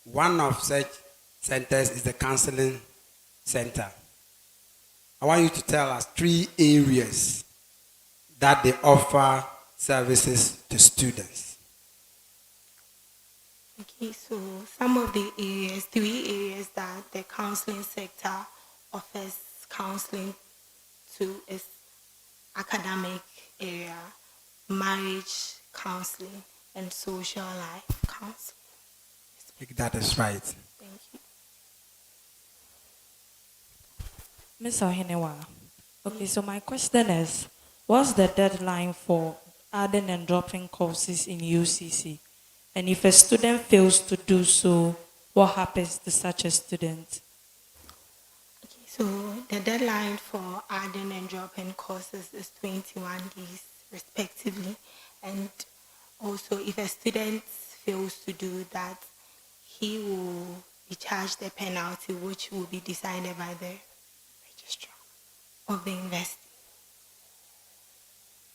One of such centers is the counseling center. I want you to tell us 3 areas that they offer services to students. Okay, so some of the areas, 3 areas that the counseling sector offers counseling to is academic area, marriage counseling, and social life counseling. That is right. Thank you. Ms. Ohenewa, okay, so my question is, what's the deadline for adding and dropping courses in UCC? And if a student fails to do so, what happens to such a student? Okay, so the deadline for adding and dropping courses is 21 days respectively. And also if a student fails to do that, he will be charged a penalty which will be decided by the registrar of the university.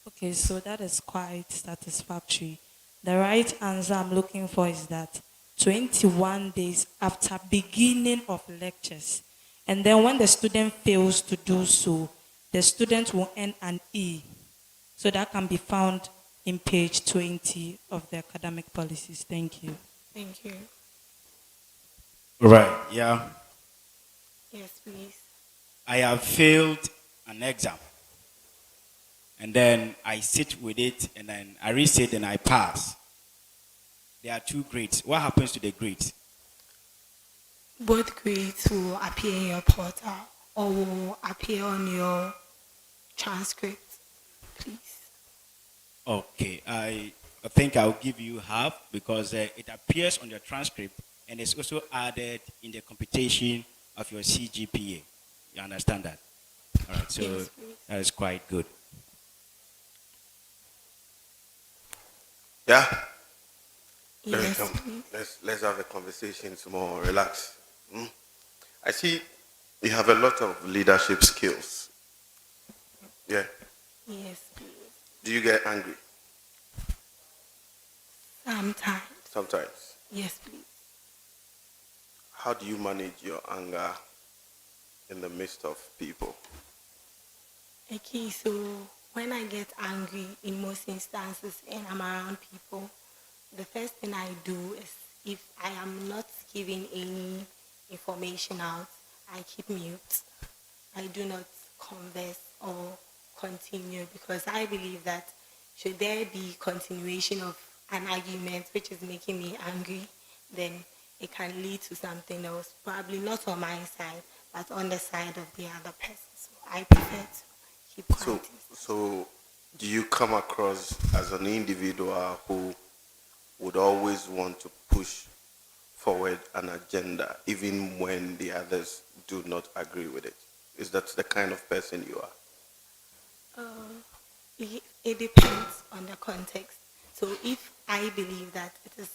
Okay, so that is quite satisfactory. The right answer I'm looking for is that 21 days after beginning of lectures. And then when the student fails to do so, the student will earn an E. So that can be found in page 20 of the academic policies. Thank you. Thank you. Right, yeah. Yes, please. I have failed an exam. And then I sit with it, and then I resit and I pass. There are 2 grades. What happens to the grades? Both grades will appear in your portal or will appear on your transcript, please. Okay, I think I'll give you half because it appears on your transcript and it's also added in the computation of your CGPA. You understand that? All right, so Yes, that is quite good. Yeah. Yes, Come. please. Let's have a conversation some more. Relax. Hmm? I see you have a lot of leadership skills. Yeah. Yes, please. Do you get angry Sometimes. sometimes? Yes, please. How do you manage your anger in the midst of people? Okay, so when I get angry in most instances and I'm around people, the first thing I do is if I am not giving any information out, I keep mute. I do not converse or continue because I believe that should there be continuation of an argument which is making me angry, then it can lead to something else, probably not on my side, but on the side of the other person. So I prefer to keep quiet. So do you come across as an individual who would always want to push forward an agenda even when the others do not agree with it? Is that the kind of person you are? It depends on the context. So if I believe that it is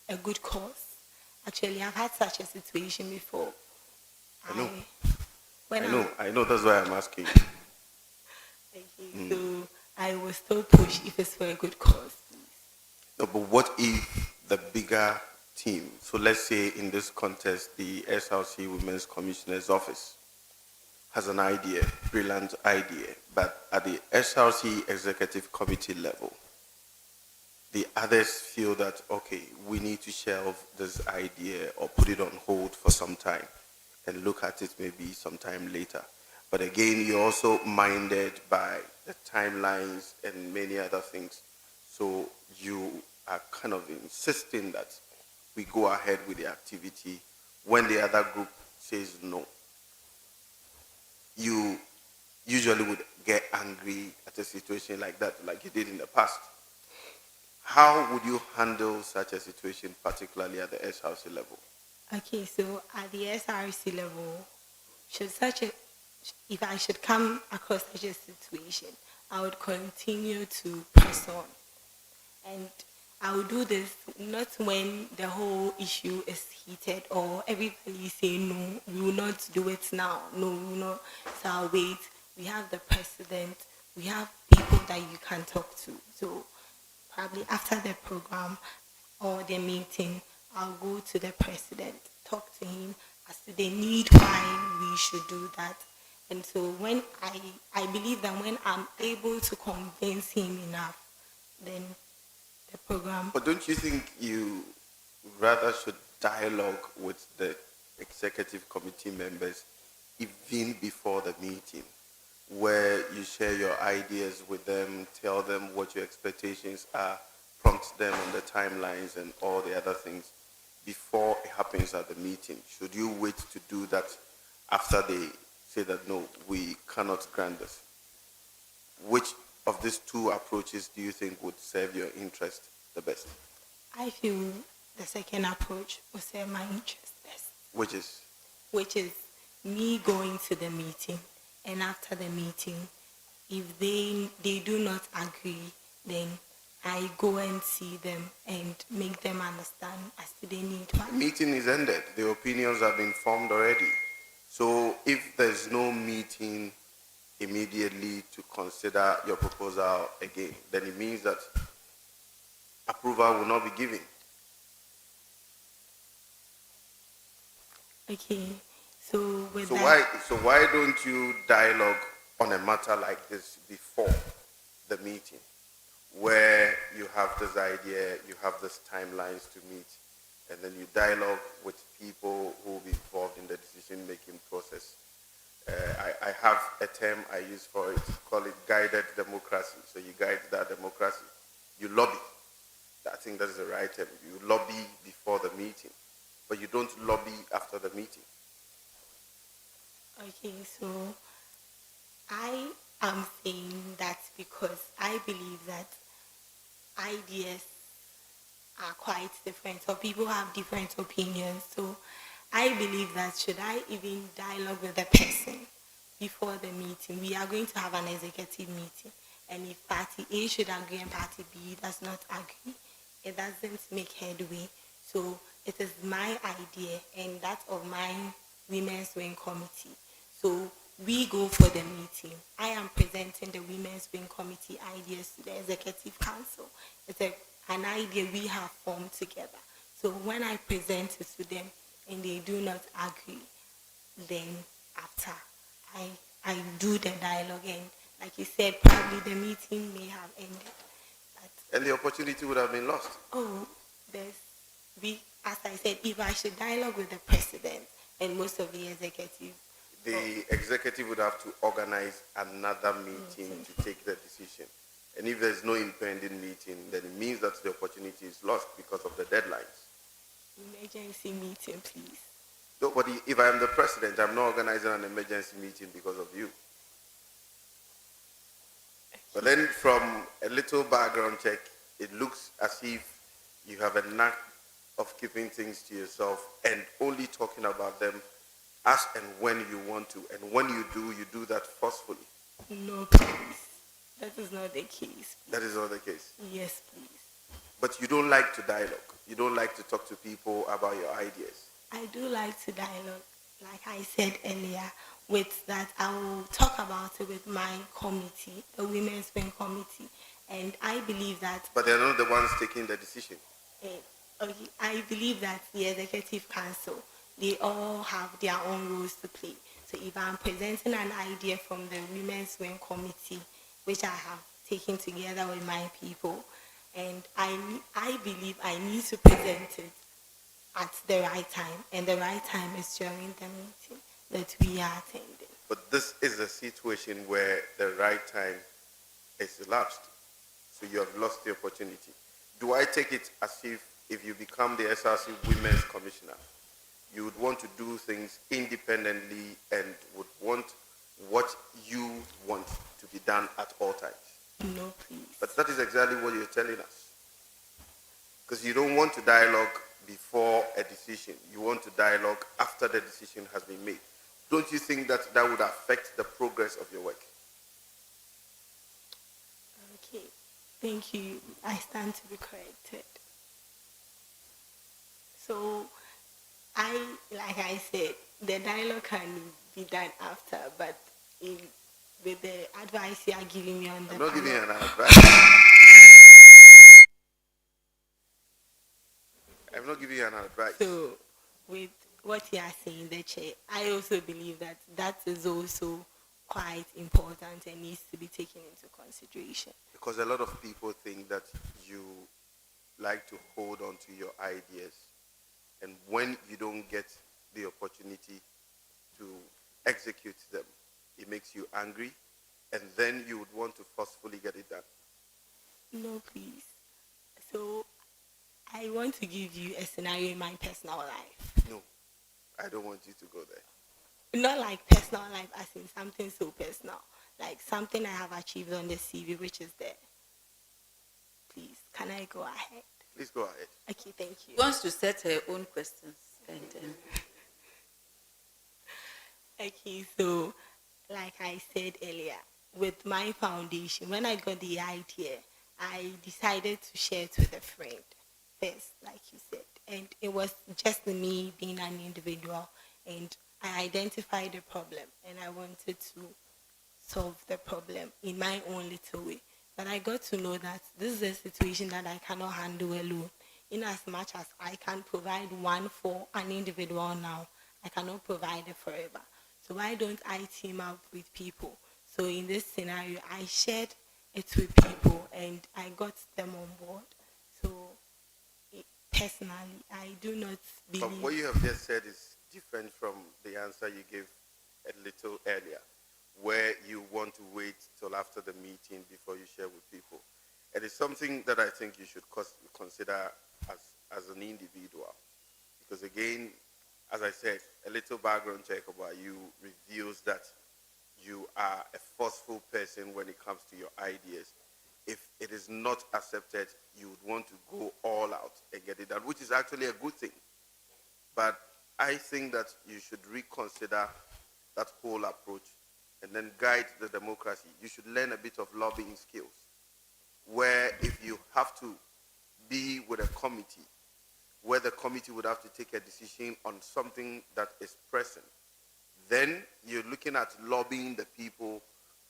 a good cause, actually I've had such a situation before. I know. When I know. That's why I'm asking. So I will still push if it's for a good cause. No, but what if the bigger team, so let's say in this contest, the SRC Women's Commissioner's Office has an idea, brilliant idea, but at the SRC Executive Committee level, the others feel that, okay, we need to shelve this idea or put it on hold for some time and look at it maybe sometime later. But again, you're also minded by the timelines and many other things. So you are kind of insisting that we go ahead with the activity when the other group says no. You usually would get angry at a situation like that, like you did in the past. How would you handle such a situation, particularly at the SRC level? Okay, so at the SRC level, if I should come across such a situation, I would continue to press on. And I will do this not when the whole issue is heated or everybody is saying no, we will not do it now. No, we will not. So I'll wait. We have the president. We have people that you can talk to. So probably after the program or the meeting, I'll go to the president, talk to him as to the need why we should do that. And so when I believe that when I'm able to convince him enough, then the program. But don't you think you rather should dialogue with the executive committee members even before the meeting, where you share your ideas with them, tell them what your expectations are, prompt them on the timelines and all the other things before it happens at the meeting? Should you wait to do that after they say that no, we cannot grant this? Which of these two approaches do you think would serve your interest the best? I feel the second approach will serve my interest best. Which is? Which is me going to the meeting, and after the meeting, if they do not agree, then I go and see them and make them understand as to the need. The meeting is ended. The opinions have been formed already. So if there's no meeting immediately to consider your proposal again, then it means that approval will not be given. Okay, so why don't you dialogue on a matter like this before the meeting, where you have this idea, you have this timelines to meet, and then you dialogue with people who will be involved in the decision-making process. I have a term I use for it, call it guided democracy. So you guide that democracy. You lobby. I think that is the right term. You lobby before the meeting, but you don't lobby after the meeting. Okay, so I am saying that because I believe that ideas are quite different, or people have different opinions. So I believe that should I even dialogue with the person before the meeting, we are going to have an executive meeting. And if party A should agree and party B does not agree, it doesn't make headway. So it is my idea and that of my women's wing committee. So we go for the meeting. I am presenting the women's wing committee ideas to the executive council. It's an idea we have formed together. So when I present it to them and they do not agree, then after I do the dialogue, and like you said, probably the meeting may have ended. And the opportunity would have been lost. Oh, as I said, if I should dialogue with the president and most of the executive, The executive would have to organize another meeting to take the decision. And if there's no impending meeting, then it means that the opportunity is lost because of the deadlines. Emergency meeting, please. No, but if I am the president, I'm not organizing an emergency meeting because of you. But then from a little background check, it looks as if you have a knack of keeping things to yourself and only talking about them as and when you want to. And when you do that forcefully. No, please. That is not the case. That is not the case. Yes, please. But you don't like to dialogue. You don't like to talk to people about your ideas. I do like to dialogue, like I said earlier, with that I will talk about it with my committee, the Women's Wing Committee, and I believe that... But they're not the ones taking the decision. Okay, I believe that the Executive Council, they all have their own roles to play. So if I'm presenting an idea from the Women's Wing Committee, which I have taken together with my people, and I believe I need to present it at the right time, and the right time is during the meeting that we are attending. But this is a situation where the right time is elapsed. So you have lost the opportunity. Do I take it as if you become the SRC Women's Commissioner, you would want to do things independently and would want what you want to be done at all times? No, please. But that is exactly what you're telling us. Because you don't want to dialogue before a decision. You want to dialogue after the decision has been made. Don't you think that that would affect the progress of your work? Okay, thank you. I stand to be corrected. So, like I said, the dialogue can be done after, but with the advice you are giving me on the... I'm not giving you an advice. I'm not giving you an advice. So, with what you are saying, the chair, I also believe that that is also quite important and needs to be taken into consideration. Because a lot of people think that you like to hold on to your ideas, and when you don't get the opportunity to execute them, it makes you angry, and then you would want to forcefully get it done. No, please. So, I want to give you a scenario in my personal life. No, I don't want you to go there. Not like personal life as in something so personal. Like something I have achieved on the CV, which is there. Please, can I go ahead? Please go ahead. Okay, thank you. She wants to set her own questions. Okay, so like I said earlier, with my foundation, when I got the idea, I decided to share it with a friend first, like you said. And it was just me being an individual. And I identified the problem and I wanted to solve the problem in my own little way. But I got to know that this is a situation that I cannot handle alone. In as much as I can provide one for an individual now, I cannot provide it forever. So why don't I team up with people? So in this scenario, I shared it with people and I got them on board. So personally, I do not believe... But what you have just said is different from the answer you gave a little earlier, where you want to wait till after the meeting before you share with people. It is something that I think you should consider as an individual. Because again, as I said, a little background check about you reveals that you are a forceful person when it comes to your ideas. if it is not accepted, you would want to go all out and get it done, which is actually a good thing. But I think that you should reconsider that whole approach and then guide the democracy. You should learn a bit of lobbying skills, where if you have to be with a committee, where the committee would have to take a decision on something that is pressing, then you're looking at lobbying the people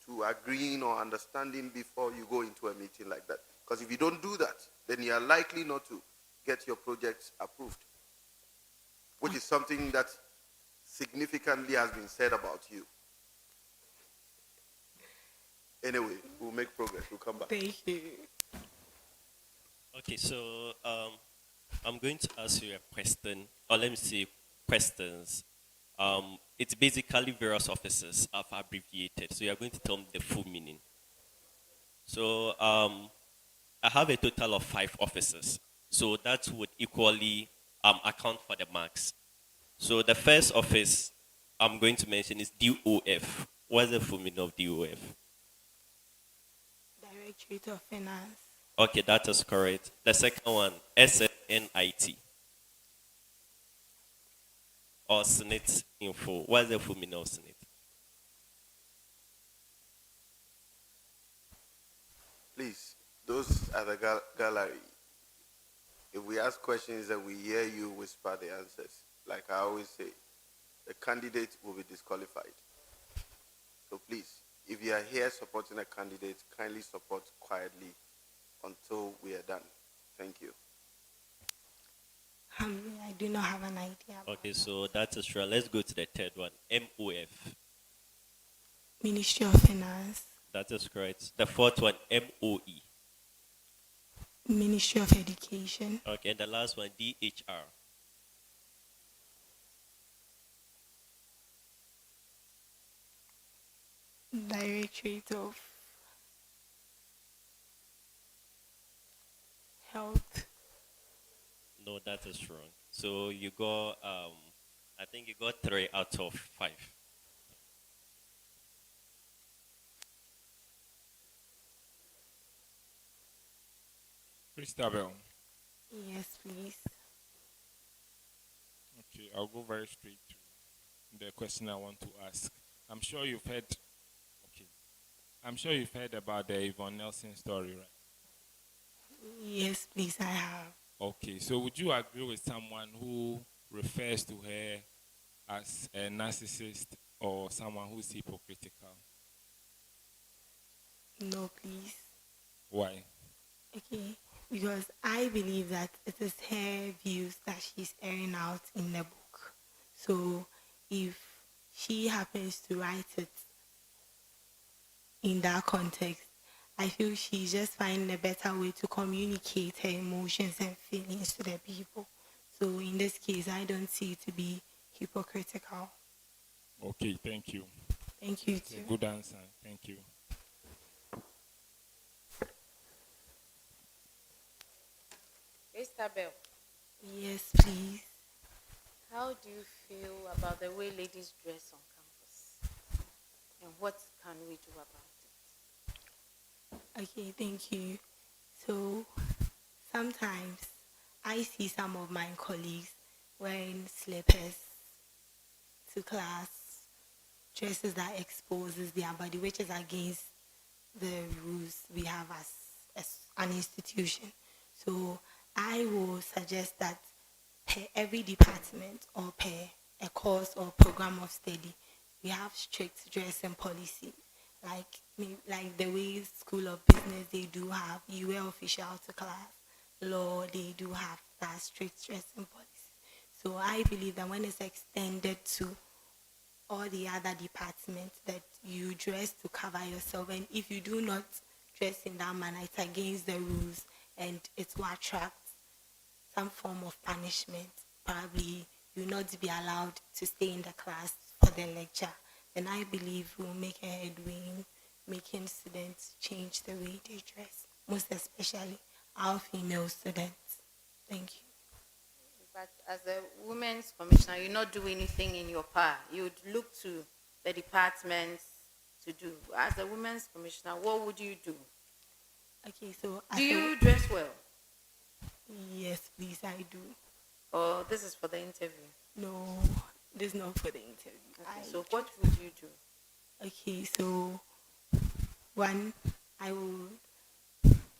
to agreeing or understanding before you go into a meeting like that. Because if you don't do that, then you are likely not to get your projects approved, which is something that significantly has been said about you. Anyway, we'll make progress. We'll come back. Thank you. Okay, so I'm going to ask you a question, or let me say questions. It's basically various officers have abbreviated, so you're going to tell me the full meaning. So I have a total of 5 officers, so that would equally account for the marks. So the first office I'm going to mention is DOF. What's the full meaning of DOF? Directorate of Finance. Okay, that is correct. The second one, SNIT. Or Senate Info. What's the full meaning of Senate? Please, those at the gallery, if we ask questions and we hear you whisper the answers, like I always say, the candidate will be disqualified. So please, if you are here supporting a candidate, kindly support quietly until we are done. Thank you. I do not have an idea. Okay, so that is right. Let's go to the third one, MOF. Ministry of Finance. That is correct. The fourth one, MOE. Ministry of Education. Okay, and the last one, DHR. Directorate of Health. No, that is wrong. So you got, I think you got 3 out of 5. Christabel. Yes, please. Okay, I'll go very straight to the question I want to ask. I'm sure you've heard. Okay, I'm sure you've heard about the Yvonne Nelson story, right? Yes, please, I have. Okay, so would you agree with someone who refers to her as a narcissist or someone who's hypocritical? No, please. Why? Okay, because I believe that it is her views that she's airing out in the book. So if she happens to write it in that context, I feel she's just finding a better way to communicate her emotions and feelings to the people. So in this case, I don't see it to be hypocritical. Okay, thank you. Thank you, It's too. a good answer. Thank you. Christabel, Yes, please. how do you feel about the way ladies dress on campus? And what can we do about it? Okay, thank you. So sometimes I see some of my colleagues wearing slippers to class, dresses that exposes their body, which is against the rules we have as an institution. So I will suggest that per every department or per a course or program of study, we have strict dressing policy. Like the way School of Business, they do have, you wear official to class. Law, they do have that strict dressing policy. So I believe that when it's extended to all the other departments, that you dress to cover yourself, and if you do not dress in that manner, it's against the rules, and it will attract some form of punishment. Probably you not be allowed to stay in the class for the lecture. Then I believe we'll make a headway in making students change the way they dress, most especially our female students. Thank you. But as a women's commissioner, you not do anything in your power. You would look to the departments to do. As a women's commissioner, what would you do? Okay, so Do you dress well? Yes, please, I do. Or this is for the interview? No, this is not for the interview. Okay, so what would you do? Okay, so one, I will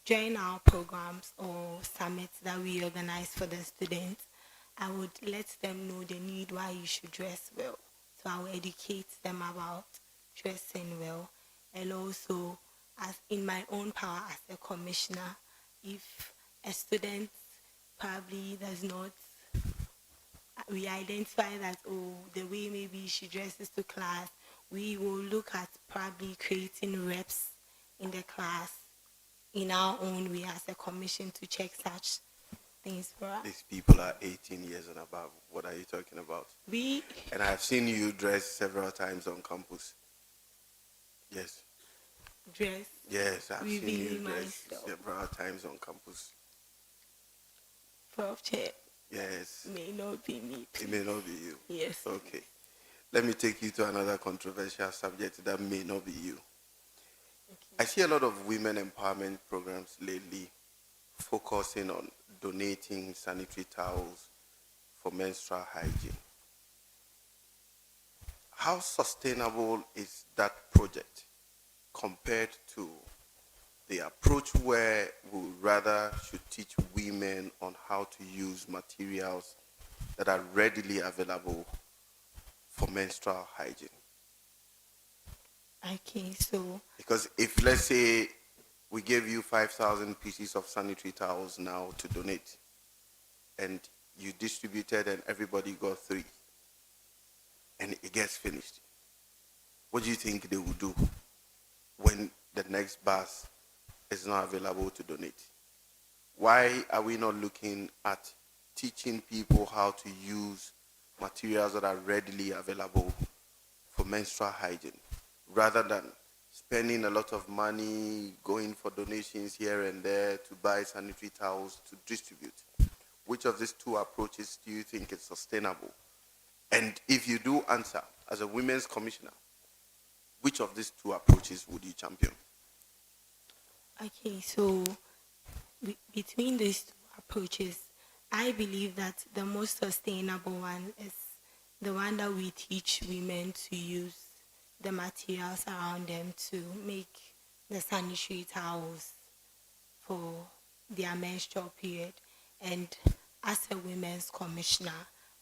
join our programs or summits that we organize for the students. I would let them know the need why you should dress well. So I will educate them about dressing well. And also, as in my own power as a commissioner, if a student probably does not, we identify that, oh, the way maybe she dresses to class, we will look at probably creating reps in the class in our own way as a commission to check such things for us. These people are 18 years and above. What are you talking about? And I've seen you dress several times on campus. Yes. Dress? Yes, I've seen you dress myself. several times on campus. Prof. Chair. Yes. May not be me. It may not be you. Yes. Okay. Let me take you to another controversial subject that may not be you. I see a lot of women empowerment programs lately focusing on donating sanitary towels for menstrual hygiene. How sustainable is that project compared to the approach where we rather should teach women on how to use materials that are readily available for menstrual hygiene? Okay, so because if, let's say, we gave you 5,000 pieces of sanitary towels now to donate, and you distributed and everybody got 3, and it gets finished, what do you think they will do when the next bus is not available to donate? Why are we not looking at teaching people how to use materials that are readily available for menstrual hygiene, rather than spending a lot of money going for donations here and there to buy sanitary towels to distribute? Which of these two approaches do you think is sustainable? And if you do answer, as a women's commissioner, which of these two approaches would you champion? Okay, so between these two approaches, I believe that the most sustainable one is the one that we teach women to use the materials around them to make the sanitary towels for their menstrual period. And as a women's commissioner,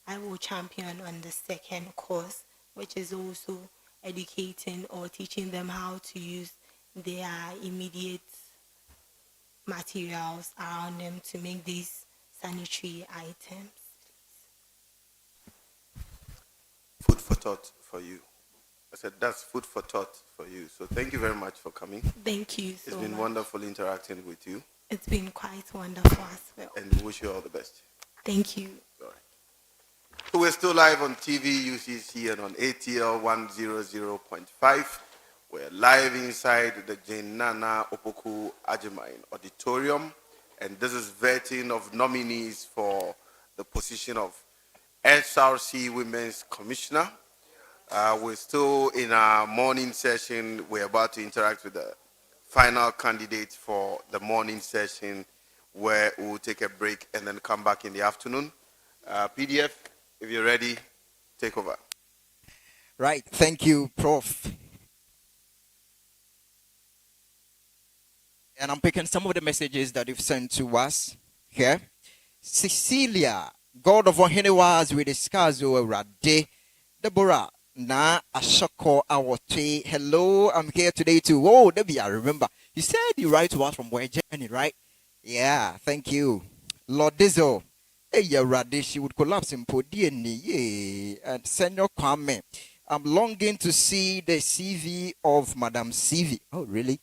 I will champion on the second course, which is also educating or teaching them how to use their immediate materials around them to make these sanitary items. Food for thought for you. I said that's food for thought for you. So thank you very much for coming. Thank you so much. It's been wonderful interacting with you. It's been quite wonderful as well. And we wish you all the best. Thank you. All right. So we're still live on TV, UCC, and on ATL 100.5. We're live inside the Jane Nana Opoku Ajimine Auditorium. And this is vetting of nominees for the position of SRC Women's Commissioner. We're still in our morning session. We're about to interact with the final candidate for the morning session, where we'll take a break and then come back in the afternoon. PDF, if you're ready, take over. Right. Thank you, Prof. And I'm picking some of the messages that you've sent to us here. Cecilia, God of Ohenewas, we discuss Rade, Deborah, Na Ashoko Awote. Hello, I'm here today too. Oh, Debbie, I remember. You said you write to us from where, Germany, right? Yeah, thank you. Lord Dizzle. Hey, Rade, she would collapse in Podieni. And Senor Kwame, I'm longing to see the CV of Madam CV. Oh, really?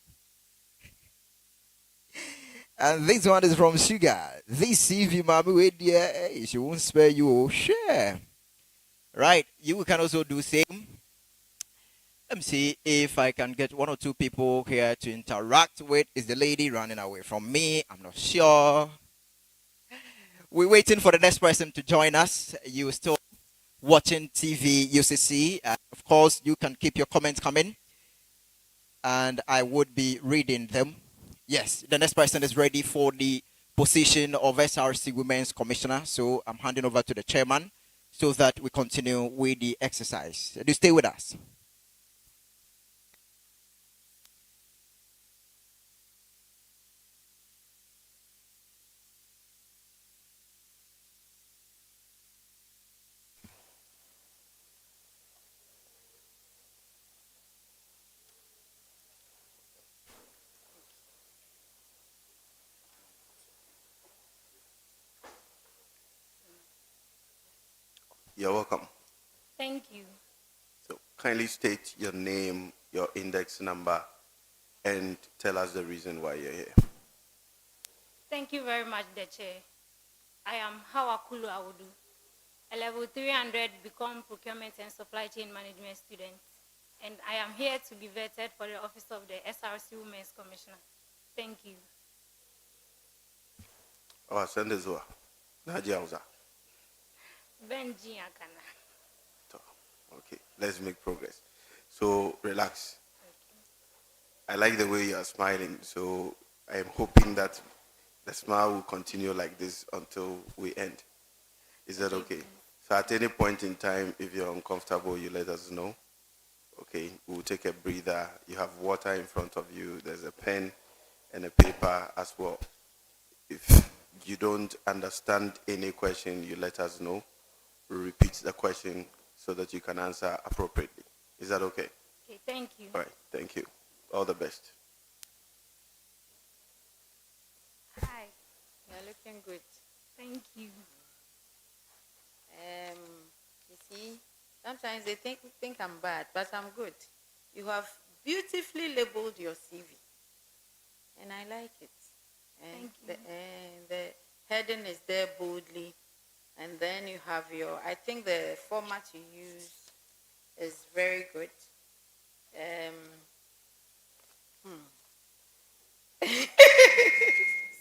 And this one is from Sugar. This CV, Mami, wait, dear, she won't spare you. Share. Right. You can also do same. Let me see if I can get 1 or 2 people here to interact with. Is the lady running away from me? I'm not sure. We're waiting for the next person to join us. You're still watching TV UCC. Of course, you can keep your comments coming, and I would be reading them. Yes, the next person is ready for the position of SRC Women's Commissioner. So I'm handing over to the chairman so that we continue with the exercise. Do stay with us. You're welcome. Thank you. So kindly state your name, your index number, and tell us the reason why you're here. Thank you very much, the chair. I am Hawakulu Awudu, a level 300 become procurement and supply chain management student. And I am here to be vetted for the office of the SRC Women's Commissioner. Thank you. Oh, send this over. Nadia. Benji Akana. Okay, let's make progress. So relax. I like the way you are smiling, so I am hoping that the smile will continue like this until we end. Is that okay? So at any point in time, if you're uncomfortable, you let us know. Okay, we'll take a breather. You have water in front of you. There's a pen and a paper as well. If you don't understand any question, you let us know. We'll repeat the question so that you can answer appropriately. Is that okay? Okay, thank you. All right, thank you. All the best. Hi, you're looking good. Thank you. You see, sometimes they think I'm bad, but I'm good. You have beautifully labeled your CV, and I like it. And the heading is there boldly, and then you have your. I think the format you use is very good.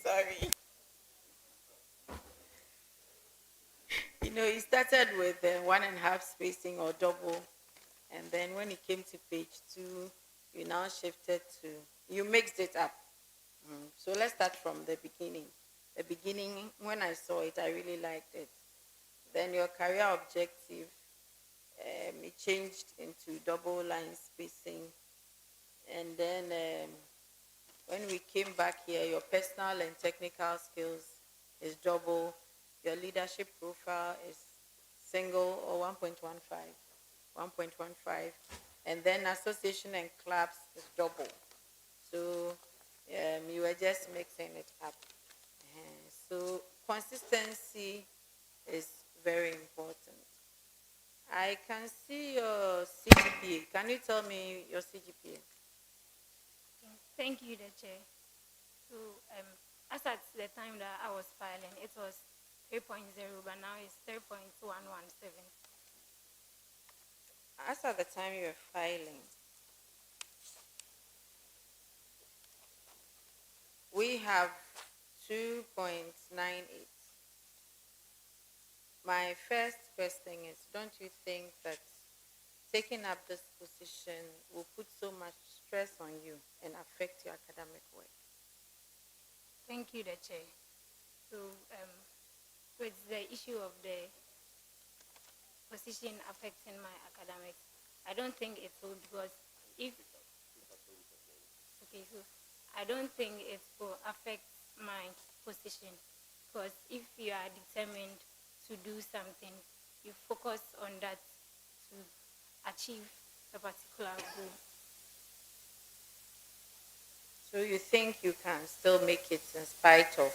Sorry. You know, it started with 1.5 spacing or double, and then when it came to page 2, you now shifted to, you mixed it up. So let's start from the beginning. The beginning, when I saw it, I really liked it. Then your career objective, it changed into double line spacing. And then when we came back here, your personal and technical skills is double. Your leadership profile is single or 1.15. And then association and clubs is double. So you were just mixing it up. So consistency is very important. I can see your CGPA. Can you tell me your CGPA? Thank you, the chair. So, as at the time that I was filing, it was 3.0, but now it's 3.117. As at the time you were filing, we have 2.98. My first question is, don't you think that taking up this position will put so much stress on you and affect your academic work? Thank you, the chair. So, with the issue of the position affecting my academics, I don't think it will, because if, okay, so I don't think it will affect my position, because if you are determined to do something, you focus on that to achieve a particular goal. So you think you can still make it in spite of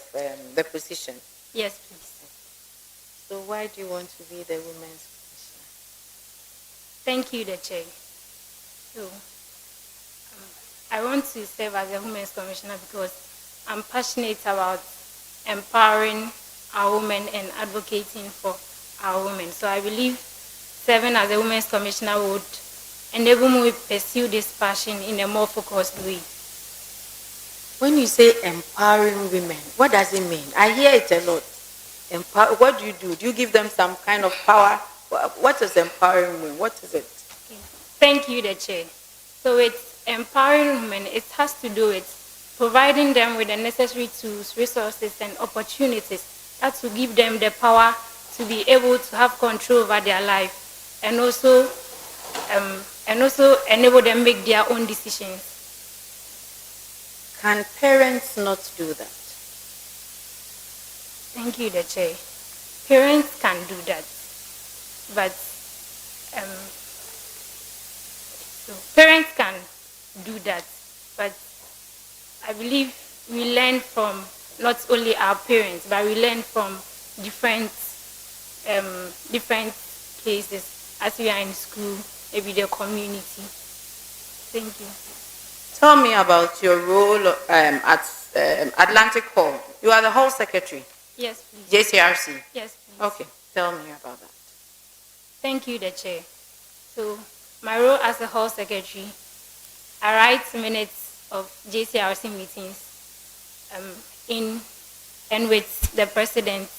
the position? Yes, please. So why do you want to be the women's commissioner? Thank you, the chair. So I want to serve as a women's commissioner because I'm passionate about empowering our women and advocating for our women. So I believe serving as a women's commissioner would enable me to pursue this passion in a more focused way. When you say empowering women, what does it mean? I hear it a lot. What do you do? Do you give them some kind of power? What is empowering women? What is it? Okay. Thank you, the chair. So with empowering women, it has to do with providing them with the necessary tools, resources, and opportunities that will give them the power to be able to have control over their life, and also enable them make their own decisions. Can parents not do that? Thank you, the chair. Parents can do that, but so parents can do that, but I believe we learn from not only our parents, but we learn from different places as we are in school, maybe the community. Thank you. Tell me about your role at Atlantic Hall. You are the hall secretary. Yes, please. JCRC. Yes, please. Okay, tell me about that. Thank you, the chair. So, my role as a hall secretary, I write minutes of JCRC meetings and with the president.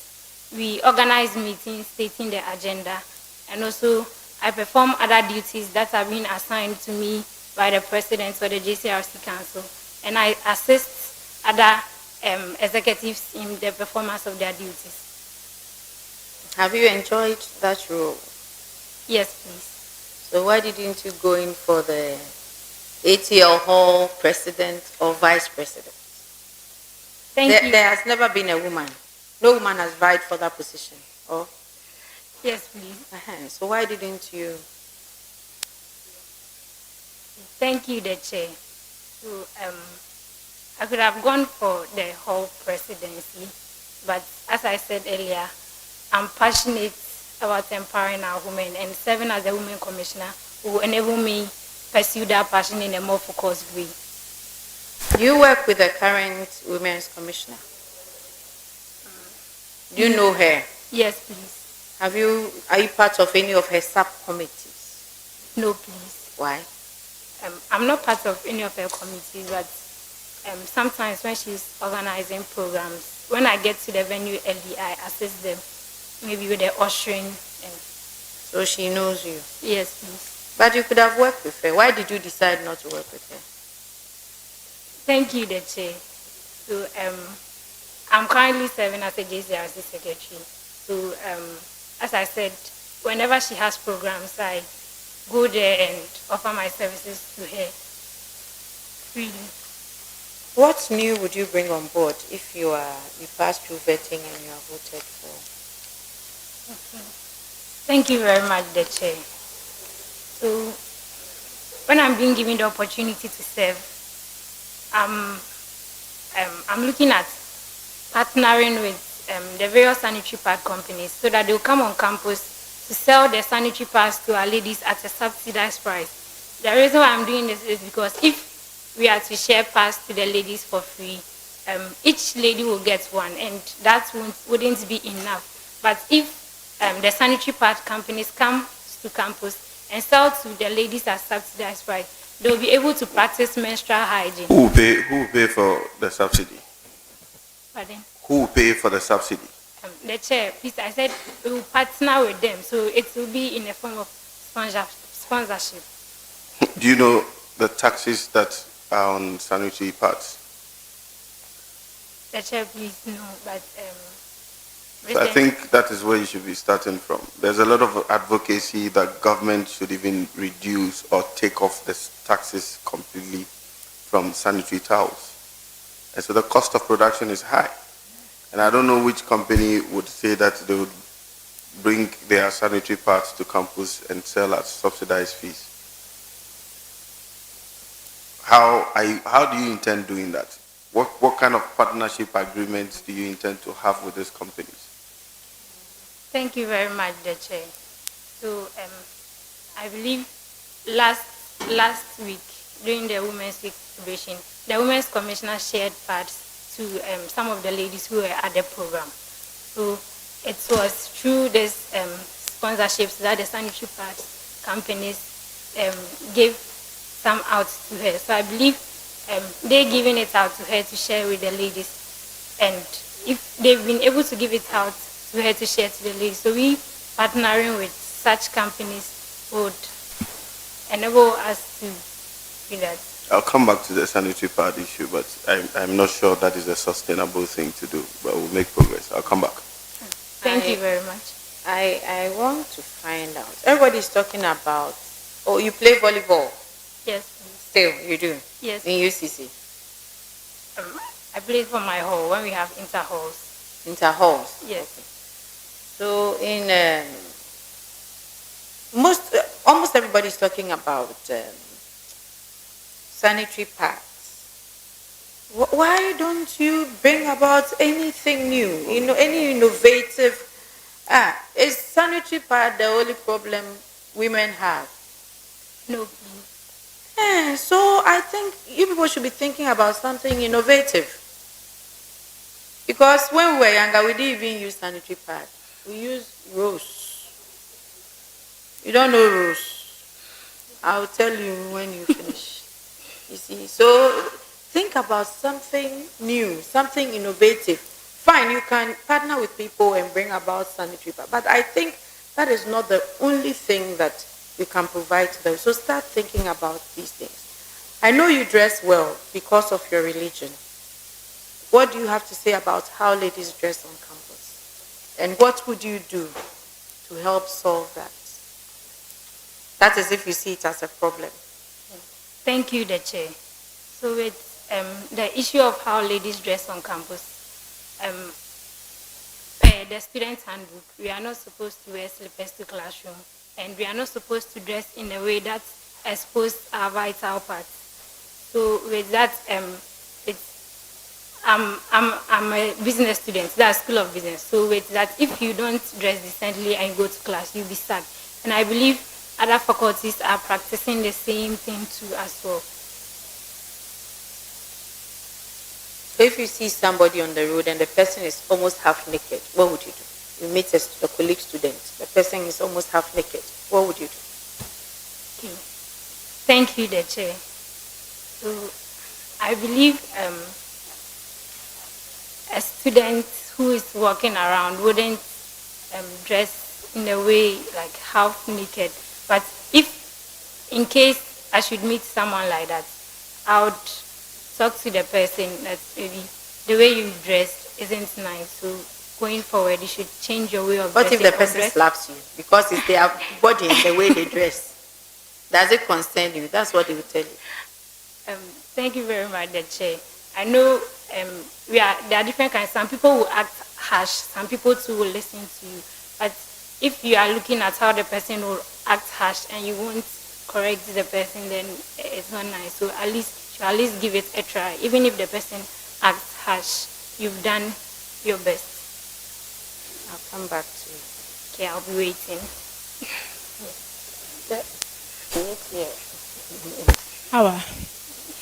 We organize meetings stating the agenda, and also I perform other duties that have been assigned to me by the president or the JCRC council, and I assist other executives in the performance of their duties. Have you enjoyed that role? Yes, please. So why didn't you go in for the ATL Hall president or vice president? Thank you. There has never been a woman. No woman has vied for that position. Oh? Yes, please. So why didn't you? Thank you, the chair. So, I could have gone for the whole presidency, but as I said earlier, I'm passionate about empowering our women, and serving as a women commissioner will enable me pursue that passion in a more focused way. Do you work with the current women's commissioner? Do you know her? Yes, please. Are you part of any of her subcommittees? No, please. Why? I'm not part of any of her committees, but sometimes when she's organizing programs, when I get to the venue early, I assist them, maybe with the ushering. So she knows you? Yes, please. But you could have worked with her. Why did you decide not to work with her? Thank you, the chair. So, I'm currently serving as a JCRC secretary. So, as I said, whenever she has programs, I go there and offer my services to her freely. What new would you bring on board if you pass through vetting and you are voted for? Okay. Thank you very much, the chair. So, when I'm being given the opportunity to serve, I'm looking at partnering with the various sanitary pad companies so that they'll come on campus to sell their sanitary pads to our ladies at a subsidized price. The reason why I'm doing this is because if we are to share pads to the ladies for free, each lady will get one, and that wouldn't be enough. But if the sanitary pad companies come to campus and sell to the ladies at subsidized price, they'll be able to practice menstrual hygiene. Who will pay for the subsidy? Pardon? Who will pay for the subsidy? The chair, please, I said we will partner with them, so it will be in a form of sponsorship. Do you know the taxes that are on sanitary pads? The chair, please, no, but So I think that is where you should be starting from. There's a lot of advocacy that government should even reduce or take off the taxes completely from sanitary towels. And so the cost of production is high. And I don't know which company would say that they would bring their sanitary parts to campus and sell at subsidized fees. How do you intend doing that? What kind of partnership agreements do you intend to have with these companies? Thank you very much, the chair. So I believe last week during the Women's Week celebration, the Women's Commissioner shared pads to some of the ladies who were at the program. So it was through this sponsorships that the sanitary pads companies gave some out to her. So I believe they're giving it out to her to share with the ladies, and if they've been able to give it out to her to share to the ladies, so we partnering with such companies would enable us to do that. I'll come back to the sanitary pad issue, but I'm not sure that is a sustainable thing to do. But we'll make progress. I'll come back. Thank you very much. I want to find out. Everybody's talking about. Oh, you play volleyball? Yes. Still, you do? Yes. In UCC? I play for my hall when we have inter-halls. Inter-halls? Yes. Okay. So in almost everybody's talking about sanitary pads. Why don't you bring about anything new? Any innovative? Is sanitary pad the only problem women have? No. So I think you people should be thinking about something innovative. Because when we were younger, we didn't even use sanitary pad. We used rose. You don't know rose? I'll tell you when you finish. You see, so think about something new, something innovative. Fine, you can partner with people and bring about sanitary pad, but I think that is not the only thing that you can provide to them. So start thinking about these things. I know you dress well because of your religion. What do you have to say about how ladies dress on campus? And what would you do to help solve that? That is if you see it as a problem. Thank you, the chair. So with the issue of how ladies dress on campus, the student handbook, we are not supposed to wear slippers to classroom, and we are not supposed to dress in a way that exposes our vital parts. So with that, I'm a business student, that's School of Business. So with that, if you don't dress decently and go to class, you'll be sacked. And I believe other faculties are practicing the same thing too as well. So if you see somebody on the road and the person is almost half naked, what would you do? You meet a colleague student, the person is almost half naked, what would you do? Okay. Thank you, the chair. So I believe a student who is walking around wouldn't dress in a way like half naked. But if in case I should meet someone like that, I would talk to the person that maybe the way you dress isn't nice. So going forward, you should change your way of dressing. What if the person slaps you? Because it's their body and the way they dress. Does it concern you? That's what they will tell you. Thank you very much, the chair. I know there are different kinds. Some people will act harsh. Some people too will listen to you. But if you are looking at how the person will act harsh and you won't correct the person, then it's not nice. So at least give it a try. Even if the person acts harsh, you've done your best. I'll come back to you. Okay, I'll be waiting. How?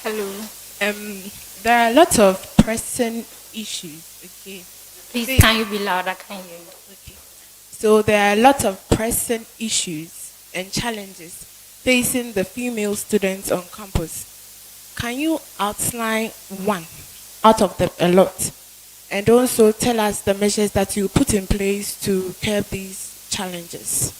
Hello. There are a lot of pressing issues. Okay. Please, can you be louder? Can you? Okay. So there are a lot of pressing issues and challenges facing the female students on campus. Can you outline one out of a lot, and also tell us the measures that you put in place to curb these challenges?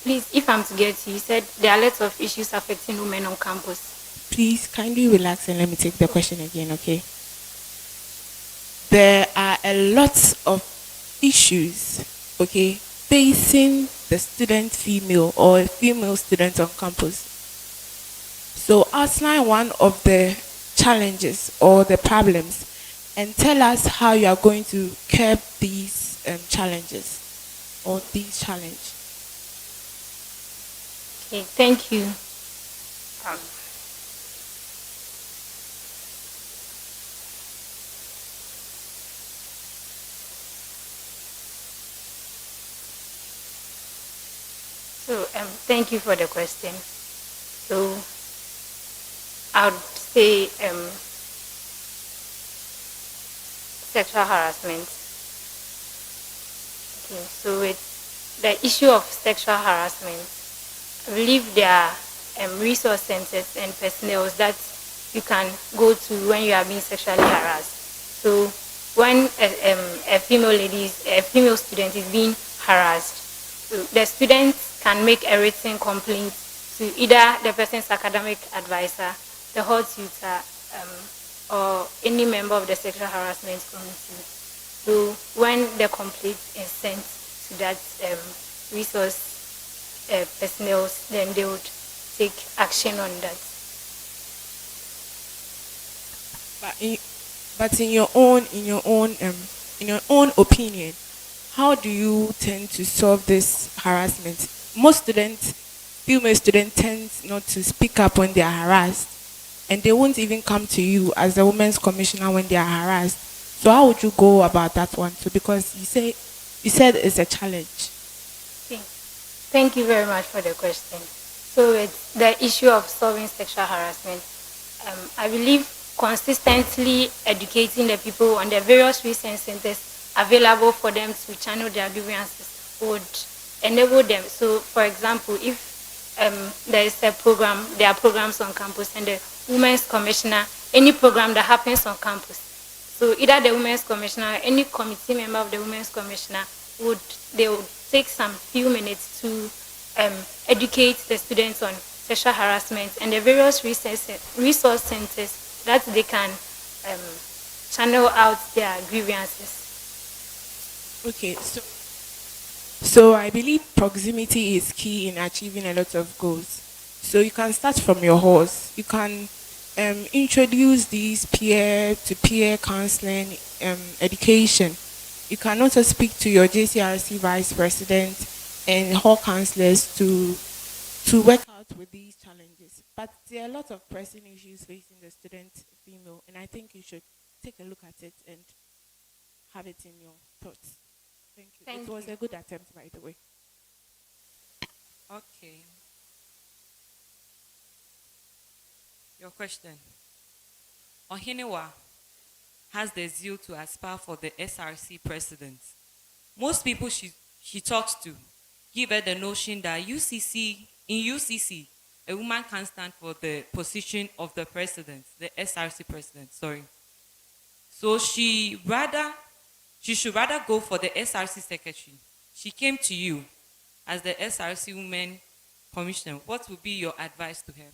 Please, if I'm to get you said there are lots of issues affecting women on campus. Please, kindly relax and let me take the question again, okay? There are a lot of issues, okay, facing the female student on campus. So outline one of the challenges or the problems and tell us how you are going to curb these challenges or these challenges. Okay, thank you. Thank you for the question. So I would say sexual harassment. Okay, so with the issue of sexual harassment, I believe there are resource centers and personnel that you can go to when you are being sexually harassed. So when a female student is being harassed, the student can make a written complaint to either the person's academic advisor, the hall tutor, or any member of the sexual harassment committee. So when the complaint is sent to that resource personnel, then they would take action on that. But in your own opinion, how do you tend to solve this harassment? Most students, female students, tend not to speak up when they are harassed, and they won't even come to you as the women's commissioner when they are harassed. So how would you go about that one too? Because you said it's a challenge. Thank you very much for the question. So it's the issue of solving sexual harassment. I believe consistently educating the people on the various resource centers available for them to channel their grievances would enable them. So, for example, if there is a program, there are programs on campus, and the Women's Commissioner, any program that happens on campus, so either the Women's Commissioner, any committee member of the Women's Commissioner would take some few minutes to educate the students on sexual harassment and the various resource centers that they can channel out their grievances. Okay, so I believe proximity is key in achieving a lot of goals. So you can start from your halls. You can introduce these peer-to-peer counseling education. You can also speak to your JCRC vice president and hall counselors to work out with these challenges. But there are a lot of pressing issues facing the student female, and I think you should take a look at it and have it in your thoughts. Thank you. It was a good attempt, by the way. Okay. Your question. Ohinewa has the zeal to aspire for the SRC president. Most people she talks to give her the notion that in UCC, a woman can stand for the position of the president, the SRC president, sorry. So she should rather go for the SRC secretary. She came to you as the SRC women commissioner. What would be your advice to her?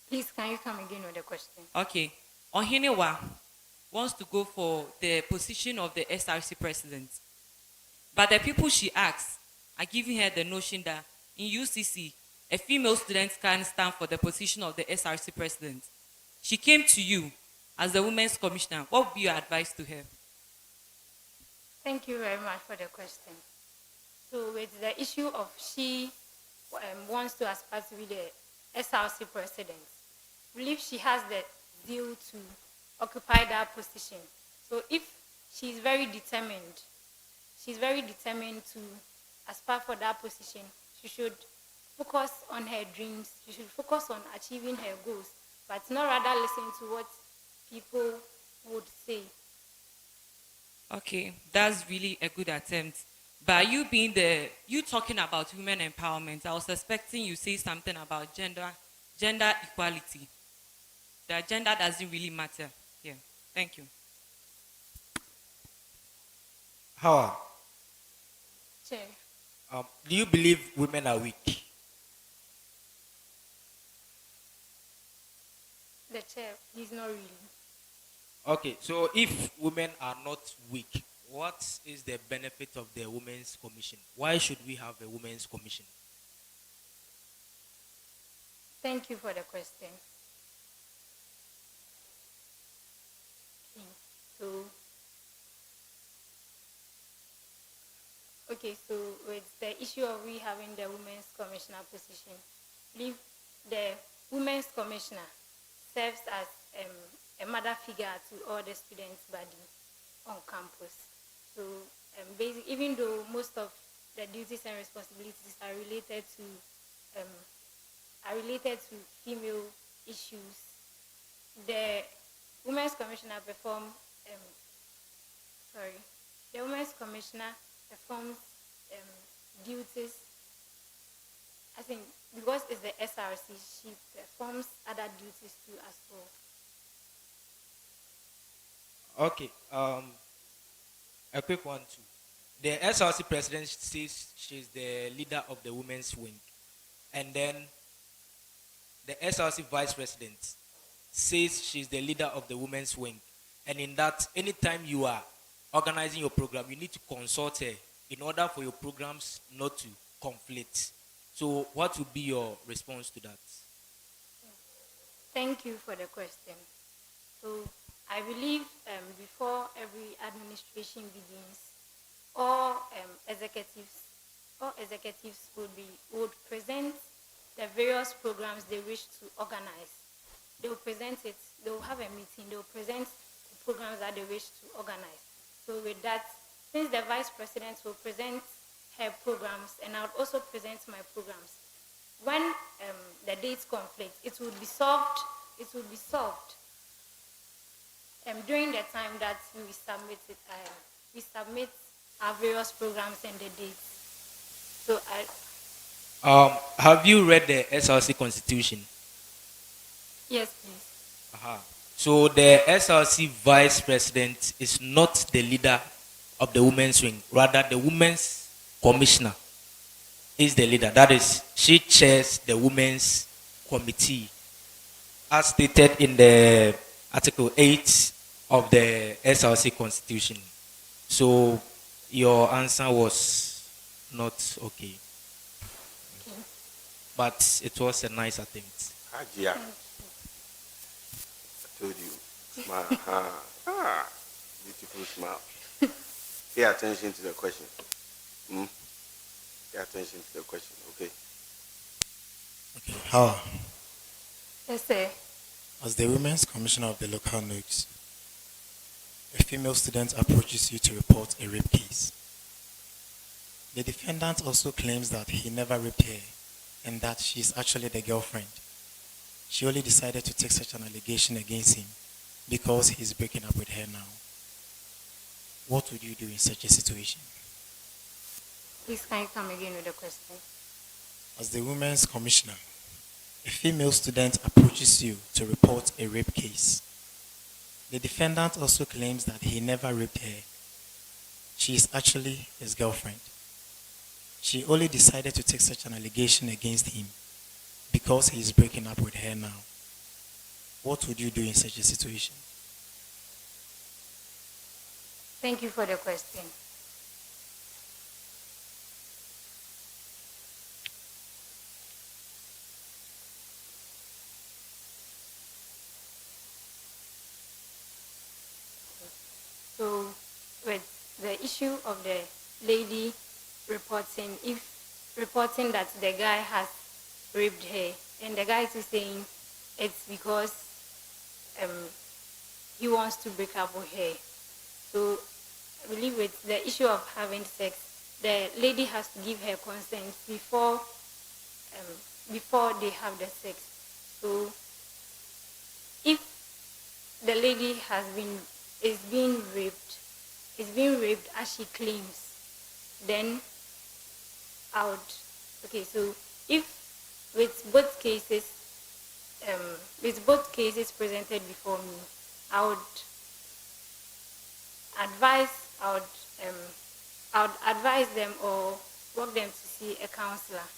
Please, can you come again with the question? Okay. Ohinewa wants to go for the position of the SRC president. But the people she asks are giving her the notion that in UCC, a female student can stand for the position of the SRC president. She came to you as the women's commissioner. What would be your advice to her? Thank you very much for the question. So with the issue of she wants to aspire to be the SRC president, I believe she has the zeal to occupy that position. So if she's very determined to aspire for that position, she should focus on her dreams, she should focus on achieving her goals, but not rather listen to what people would say. Okay, that's really a good attempt. But you talking about women empowerment, I was expecting you say something about gender equality. That gender doesn't really matter here. Thank you. How? Chair. Do you believe women are weak? The chair, he's not really. Okay, so if women are not weak, what is the benefit of the Women's Commission? Why should we have a Women's Commission? Thank you for the question. So with the issue of we having the Women's Commissioner position, I believe the Women's Commissioner serves as a mother figure to all the students' body on campus. So basically, even though most of the duties and responsibilities are related to female issues, the Women's Commissioner performs duties. I think because it's the SRC, she performs other duties too as well. Okay, a quick one too. The SRC president says she's the leader of the women's wing. and then the SRC vice president says she's the leader of the women's wing. And in that, anytime you are organizing your program, you need to consult her in order for your programs not to conflict. So what would be your response to that? Thank you for the question. So I believe before every administration begins, all executives would present the various programs they wish to organize. They will present it. They will have a meeting. They will present the programs that they wish to organize. So with that, since the vice president will present her programs, and I would also present my programs, when the dates conflict, it will be solved. It will be solved during the time that we submit it. We submit our various programs and the dates. So have you read the SRC Constitution? Yes, please. So the SRC vice president is not the leader of the women's wing. Rather, the women's commissioner is the leader. That is, she chairs the women's committee, as stated in the Article 8 of the SRC Constitution. So your answer was not okay. But it was a nice attempt. Ajia. I told you. Smile. Beautiful smile. Pay attention to the question. Pay attention to the question, okay? Okay, how? Yes, sir. As the Women's Commissioner of the local Nugs, a female student approaches you to report a rape case. The defendant also claims that he never raped her and that she is actually the girlfriend. She only decided to take such an allegation against him because he is breaking up with her now. What would you do in such a situation? Please, can you come again with the question? As the Women's Commissioner, a female student approaches you to report a rape case. The defendant also claims that he never raped her. She is actually his girlfriend. She only decided to take such an allegation against him because he is breaking up with her now. What would you do in such a situation? Thank you for the question. So, with the issue of the lady reporting that the guy has raped her, and the guy is saying it's because he wants to break up with her. So I believe with the issue of having sex, the lady has to give her consent before they have the sex. So if the lady is being raped as she claims, then so if with both cases presented before me, I would advise them or walk them to see a counselor,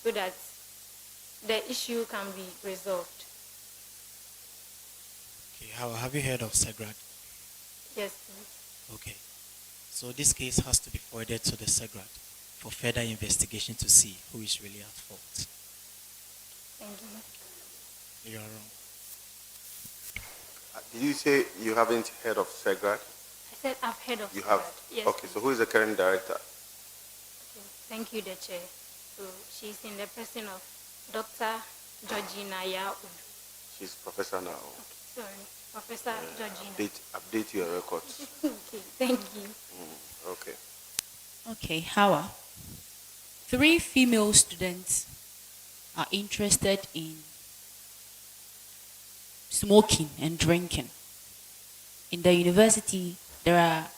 so that the issue can be resolved. Okay, how have you heard of SEGRAD? Yes, please. Okay. So this case has to be forwarded to the SEGRAD for further investigation to see who is really at fault. Thank you. You are wrong. Did you say you haven't heard of SEGRAD? I said I've heard of You SEGRAD. have? Yes. Okay, so who is the current director? Okay. Thank you, the chair. So she's in the person of Dr. Georgina Yao. She's professor now. Okay, sorry, Professor Georgina. Update your records. Okay, thank you. Okay. Okay, Hawa. 3 female students are interested in smoking and drinking. In the university, there are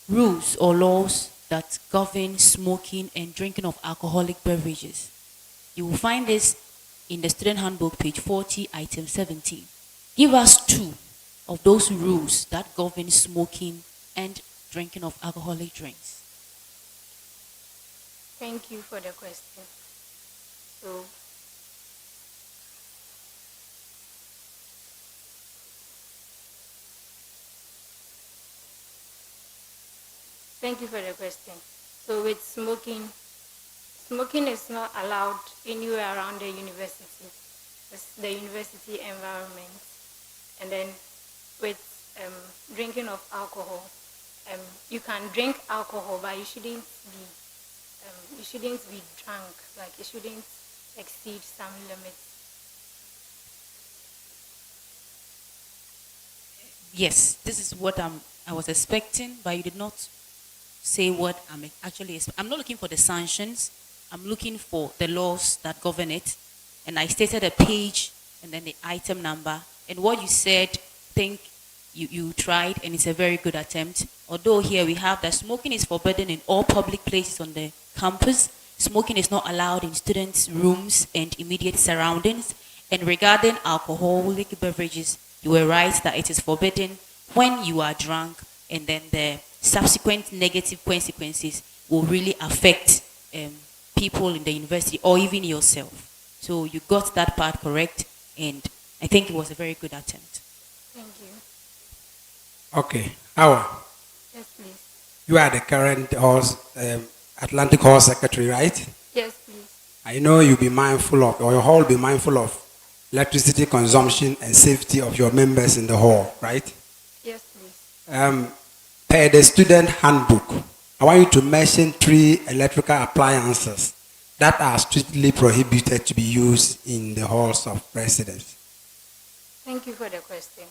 rules or laws that govern smoking and drinking of alcoholic beverages. You will find this in the student handbook, page 40, item 17. Give us 2 of those rules that govern smoking and drinking of alcoholic drinks. Thank you for the question. So, thank you for the question. So with smoking, smoking is not allowed anywhere around the university. It's the university environment. And then with drinking of alcohol, you can drink alcohol, but you shouldn't be drunk. Like it shouldn't exceed some limits. Yes, this is what I was expecting, but you did not say what I'm actually. I'm not looking for the sanctions. I'm looking for the laws that govern it. And I stated a page and then the item number. And what you said, think you tried, and it's a very good attempt. Although here we have that smoking is forbidden in all public places on the campus. Smoking is not allowed in students' rooms and immediate surroundings. And regarding alcoholic beverages, you were right that it is forbidden when you are drunk, and then the subsequent negative consequences will really affect people in the university or even yourself. So you got that part correct, and I think it was a very good attempt. Thank you. Okay. Awa, Yes, please. you are the current Atlantic Hall Secretary, right? Yes, please. I know you'll be mindful of, or your hall will be mindful of electricity consumption and safety of your members in the hall, right? Yes, please. Per the student handbook, I want you to mention 3 electrical appliances that are strictly prohibited to be used in the halls of residence. Thank you for the question.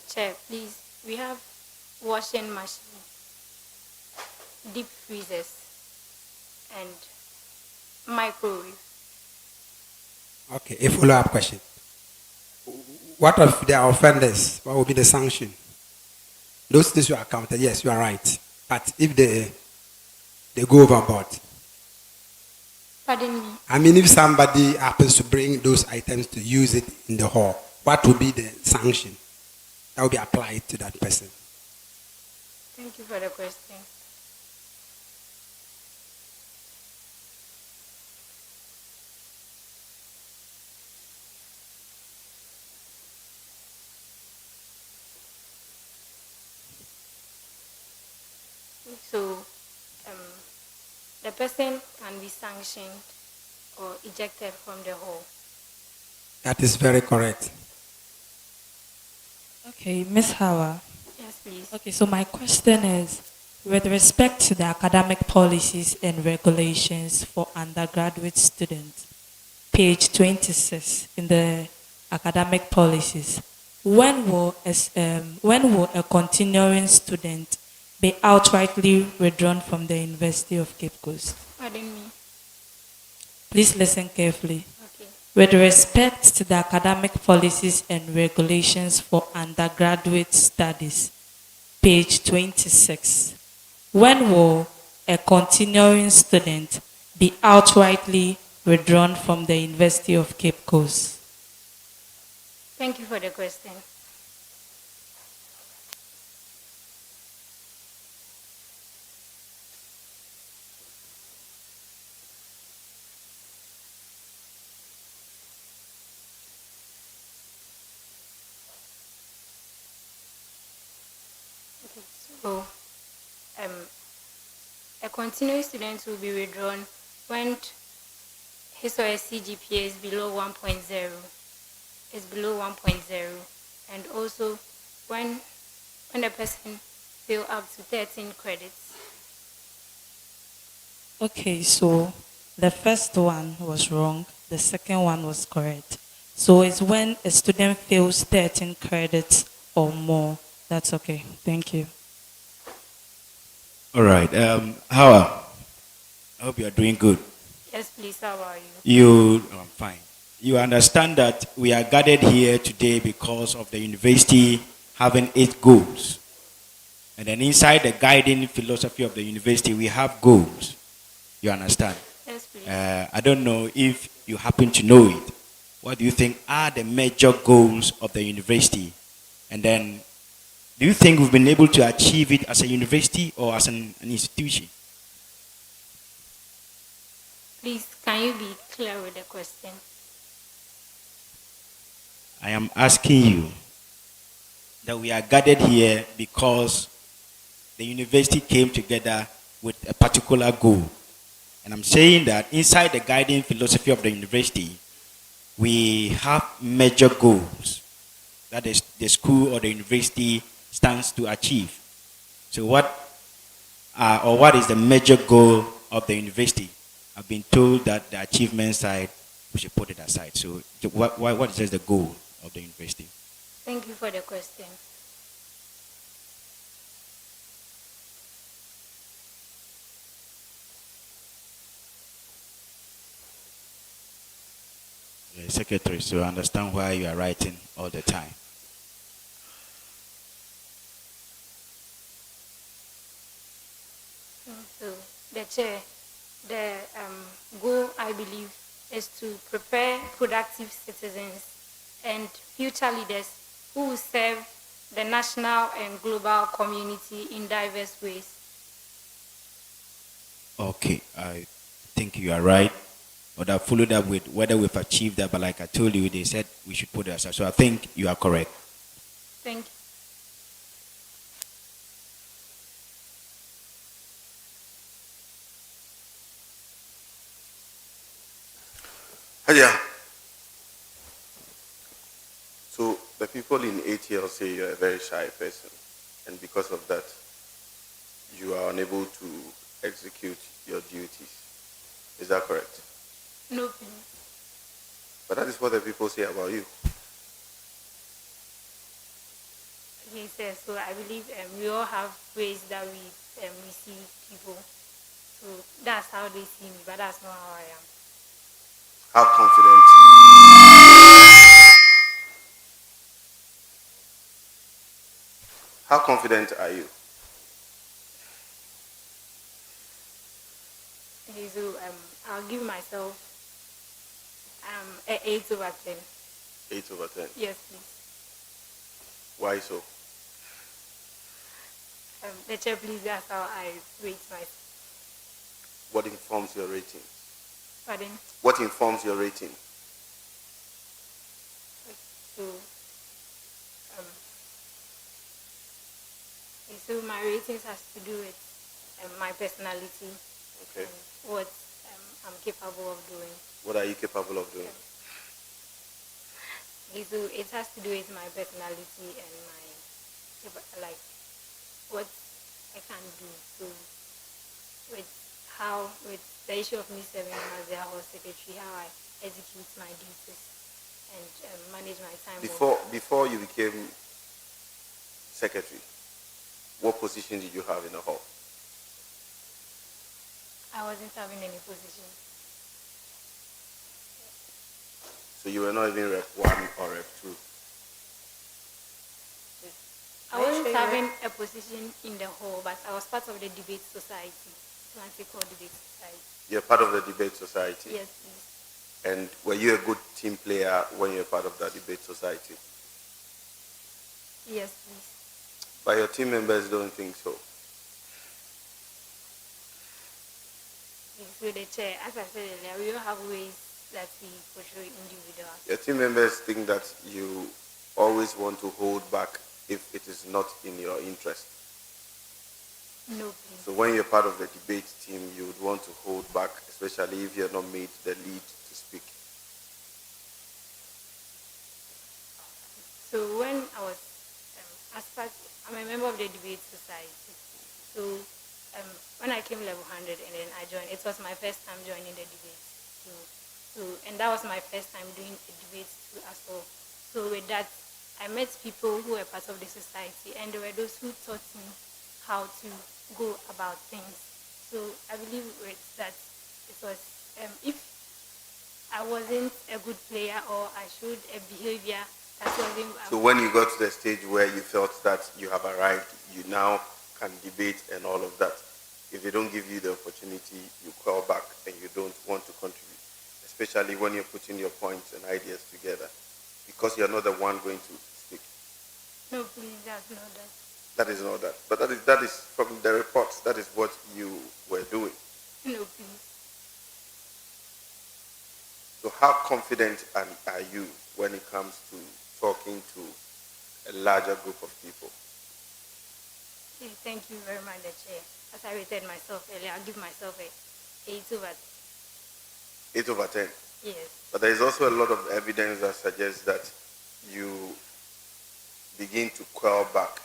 Chair, please, we have washing machine, deep freezers, and microwave. Okay, a follow-up question. What if they are offenders? What will be the sanction? Those things you are counted, yes, you are right. But if they go overboard, Pardon me. I mean, if somebody happens to bring those items to use it in the hall, what will be the sanction that will be applied to that person? Thank you for the question. So, the person can be sanctioned or ejected from the hall. That is very correct. Okay, Miss Hawa. Yes, please. Okay, so my question is, with respect to the academic policies and regulations for undergraduate students, page 26 in the academic policies, when will a continuing student be outrightly withdrawn from the University of Cape Coast? Pardon me. Please listen carefully. Okay. With respect to the academic policies and regulations for undergraduate studies, page 26, when will a continuing student be outrightly withdrawn from the University of Cape Coast? Thank you for the question. Okay, so a continuing student will be withdrawn when his or her CGPA is below 1.0. Is below 1.0, and also when a person fail up to 13 credits. Okay, so the first one was wrong, the second one was correct. So it's when a student fails 13 credits or more. That's okay. Thank you. All right. How? I hope you are doing good. Yes, please. How are you? I'm fine. You understand that we are gathered here today because of the university having 8 goals. And then inside the guiding philosophy of the university, we have goals. You understand? Yes, please. I don't know if you happen to know it. What do you think are the major goals of the university? And then, do you think we've been able to achieve it as a university or as an institution? Please, can you be clear with the question? I am asking you that we are gathered here because the university came together with a particular goal. And I'm saying that inside the guiding philosophy of the university, we have major goals that is the school or the university stands to achieve. So what is the major goal of the university? I've been told that the achievement side, we should put it aside. So what is the goal of the university? Thank you for the question. Secretary, so I understand why you are writing all the time. So, the chair, the goal, I believe, is to prepare productive citizens and future leaders who will serve the national and global community in diverse ways. Okay, I think you are right. But I followed up with whether we've achieved that, but like I told you, they said we should put it aside. So I think you are correct. Thank you. Yeah. So the people in ATL say you're a very shy person, and because of that, you are unable to execute your duties. Is that correct? No. But that is what the people say about you. He says, so I believe we all have ways that we see people. So that's how they see me, but that's not how I am. How confident are you? Okay, so I'll give myself an 8/10. 8/10? Yes, please. Why so? The chair, please, that's how I rate myself. What informs your rating? Pardon? What informs your rating? So my ratings has to do with my personality. Okay. What I'm capable of doing. What are you capable of doing? Okay, so it has to do with my personality and my, like, what I can do. So with the issue of me serving as the house secretary, how I execute my duties and manage my time. Before you became secretary, what position did you have in the hall? I wasn't having any position. So you were not even Rep 1 or Rep 2? I wasn't having a position in the hall, but I was part of the debate society, debate society. You're part of the debate society? Yes, please. And were you a good team player when you were part of that debate society? Yes, please. But your team members don't think so. So the chair, as I said earlier, we all have ways that we portray individuals. Your team members think that you always want to hold back if it is not in your interest. No, please. So when you're part of the debate team, you would want to hold back, especially if you're not made the lead to speak. So when I was, I'm a member of the debate society. So when I came level 100 and then I joined, it was my first time joining the debate. And that was my first time doing a debate too as well. So with that, I met people who were part of the society, and there were those who taught me how to go about things. So I believe that it was, if I wasn't a good player or I showed a behavior that wasn't... So when you got to the stage where you felt that you have arrived, you now can debate and all of that. If they don't give you the opportunity, you call back and you don't want to contribute, especially when you're putting your points and ideas together, because you're not the one going to speak. No, please, that's not that. That is not that. But that is from the reports. That is what you were doing. No, please. So how confident are you when it comes to talking to a larger group of people? Okay, thank you very much, the chair. As I rated myself earlier, I'll give myself a 8 over 8 over 10. Yes. But there is also a lot of evidence that suggests that you begin to quell back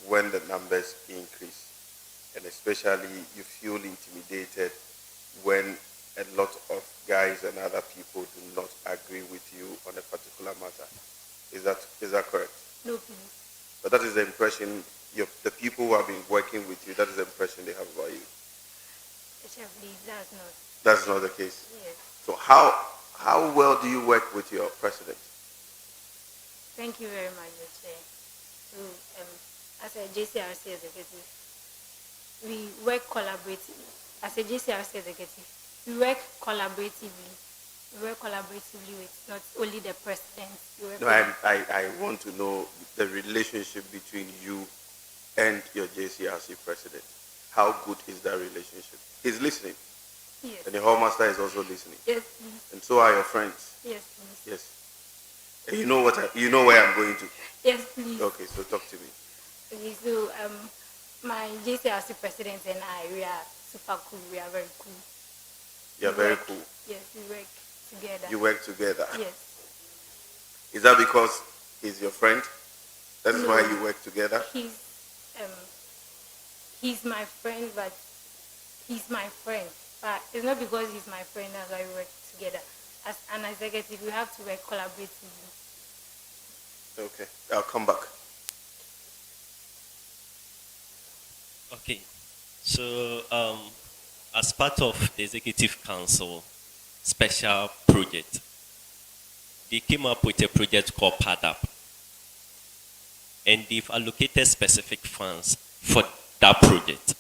when the numbers increase. And especially you feel intimidated when a lot of guys and other people do not agree with you on a particular matter. Is that correct? No, please. But that is the impression, the people who have been working with you, that is the impression they have about you. The chair, please, that's not. That's not the case? Yes. So how well do you work with your president? Thank you very much, the chair. So, as a JCRC executive, we work collaboratively. As a JCRC executive, we work collaboratively. We work collaboratively with not only the president. No, I want to know the relationship between you and your JCRC president. How good is that relationship? He's listening. Yes. And the Hall Master is also listening. Yes, please. And so are your friends. Yes, please. Yes. And you know where I'm going to. Yes, please. Okay, so talk to me. Okay, so my JCRC president and I, we are super cool. We are very cool. You're very cool. Yes, we work together. You work together. Yes. Is that because he's your friend? That is why you work together? He's my friend, but he's my friend. But it's not because he's my friend that's why we work together. As an executive, we have to work collaboratively. Okay, I'll come back. Okay, so as part of the Executive Council special project, they came up with a project called Pad Up. And they've allocated specific funds for that project.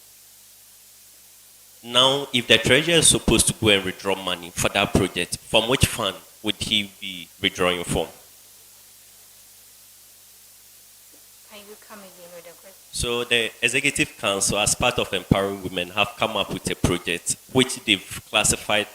Now, if the treasurer is supposed to go and withdraw money for that project, from which fund would he be withdrawing from? Can you come again with the question? So the Executive Council, as part of Empowering Women, have come up with a project which they've classified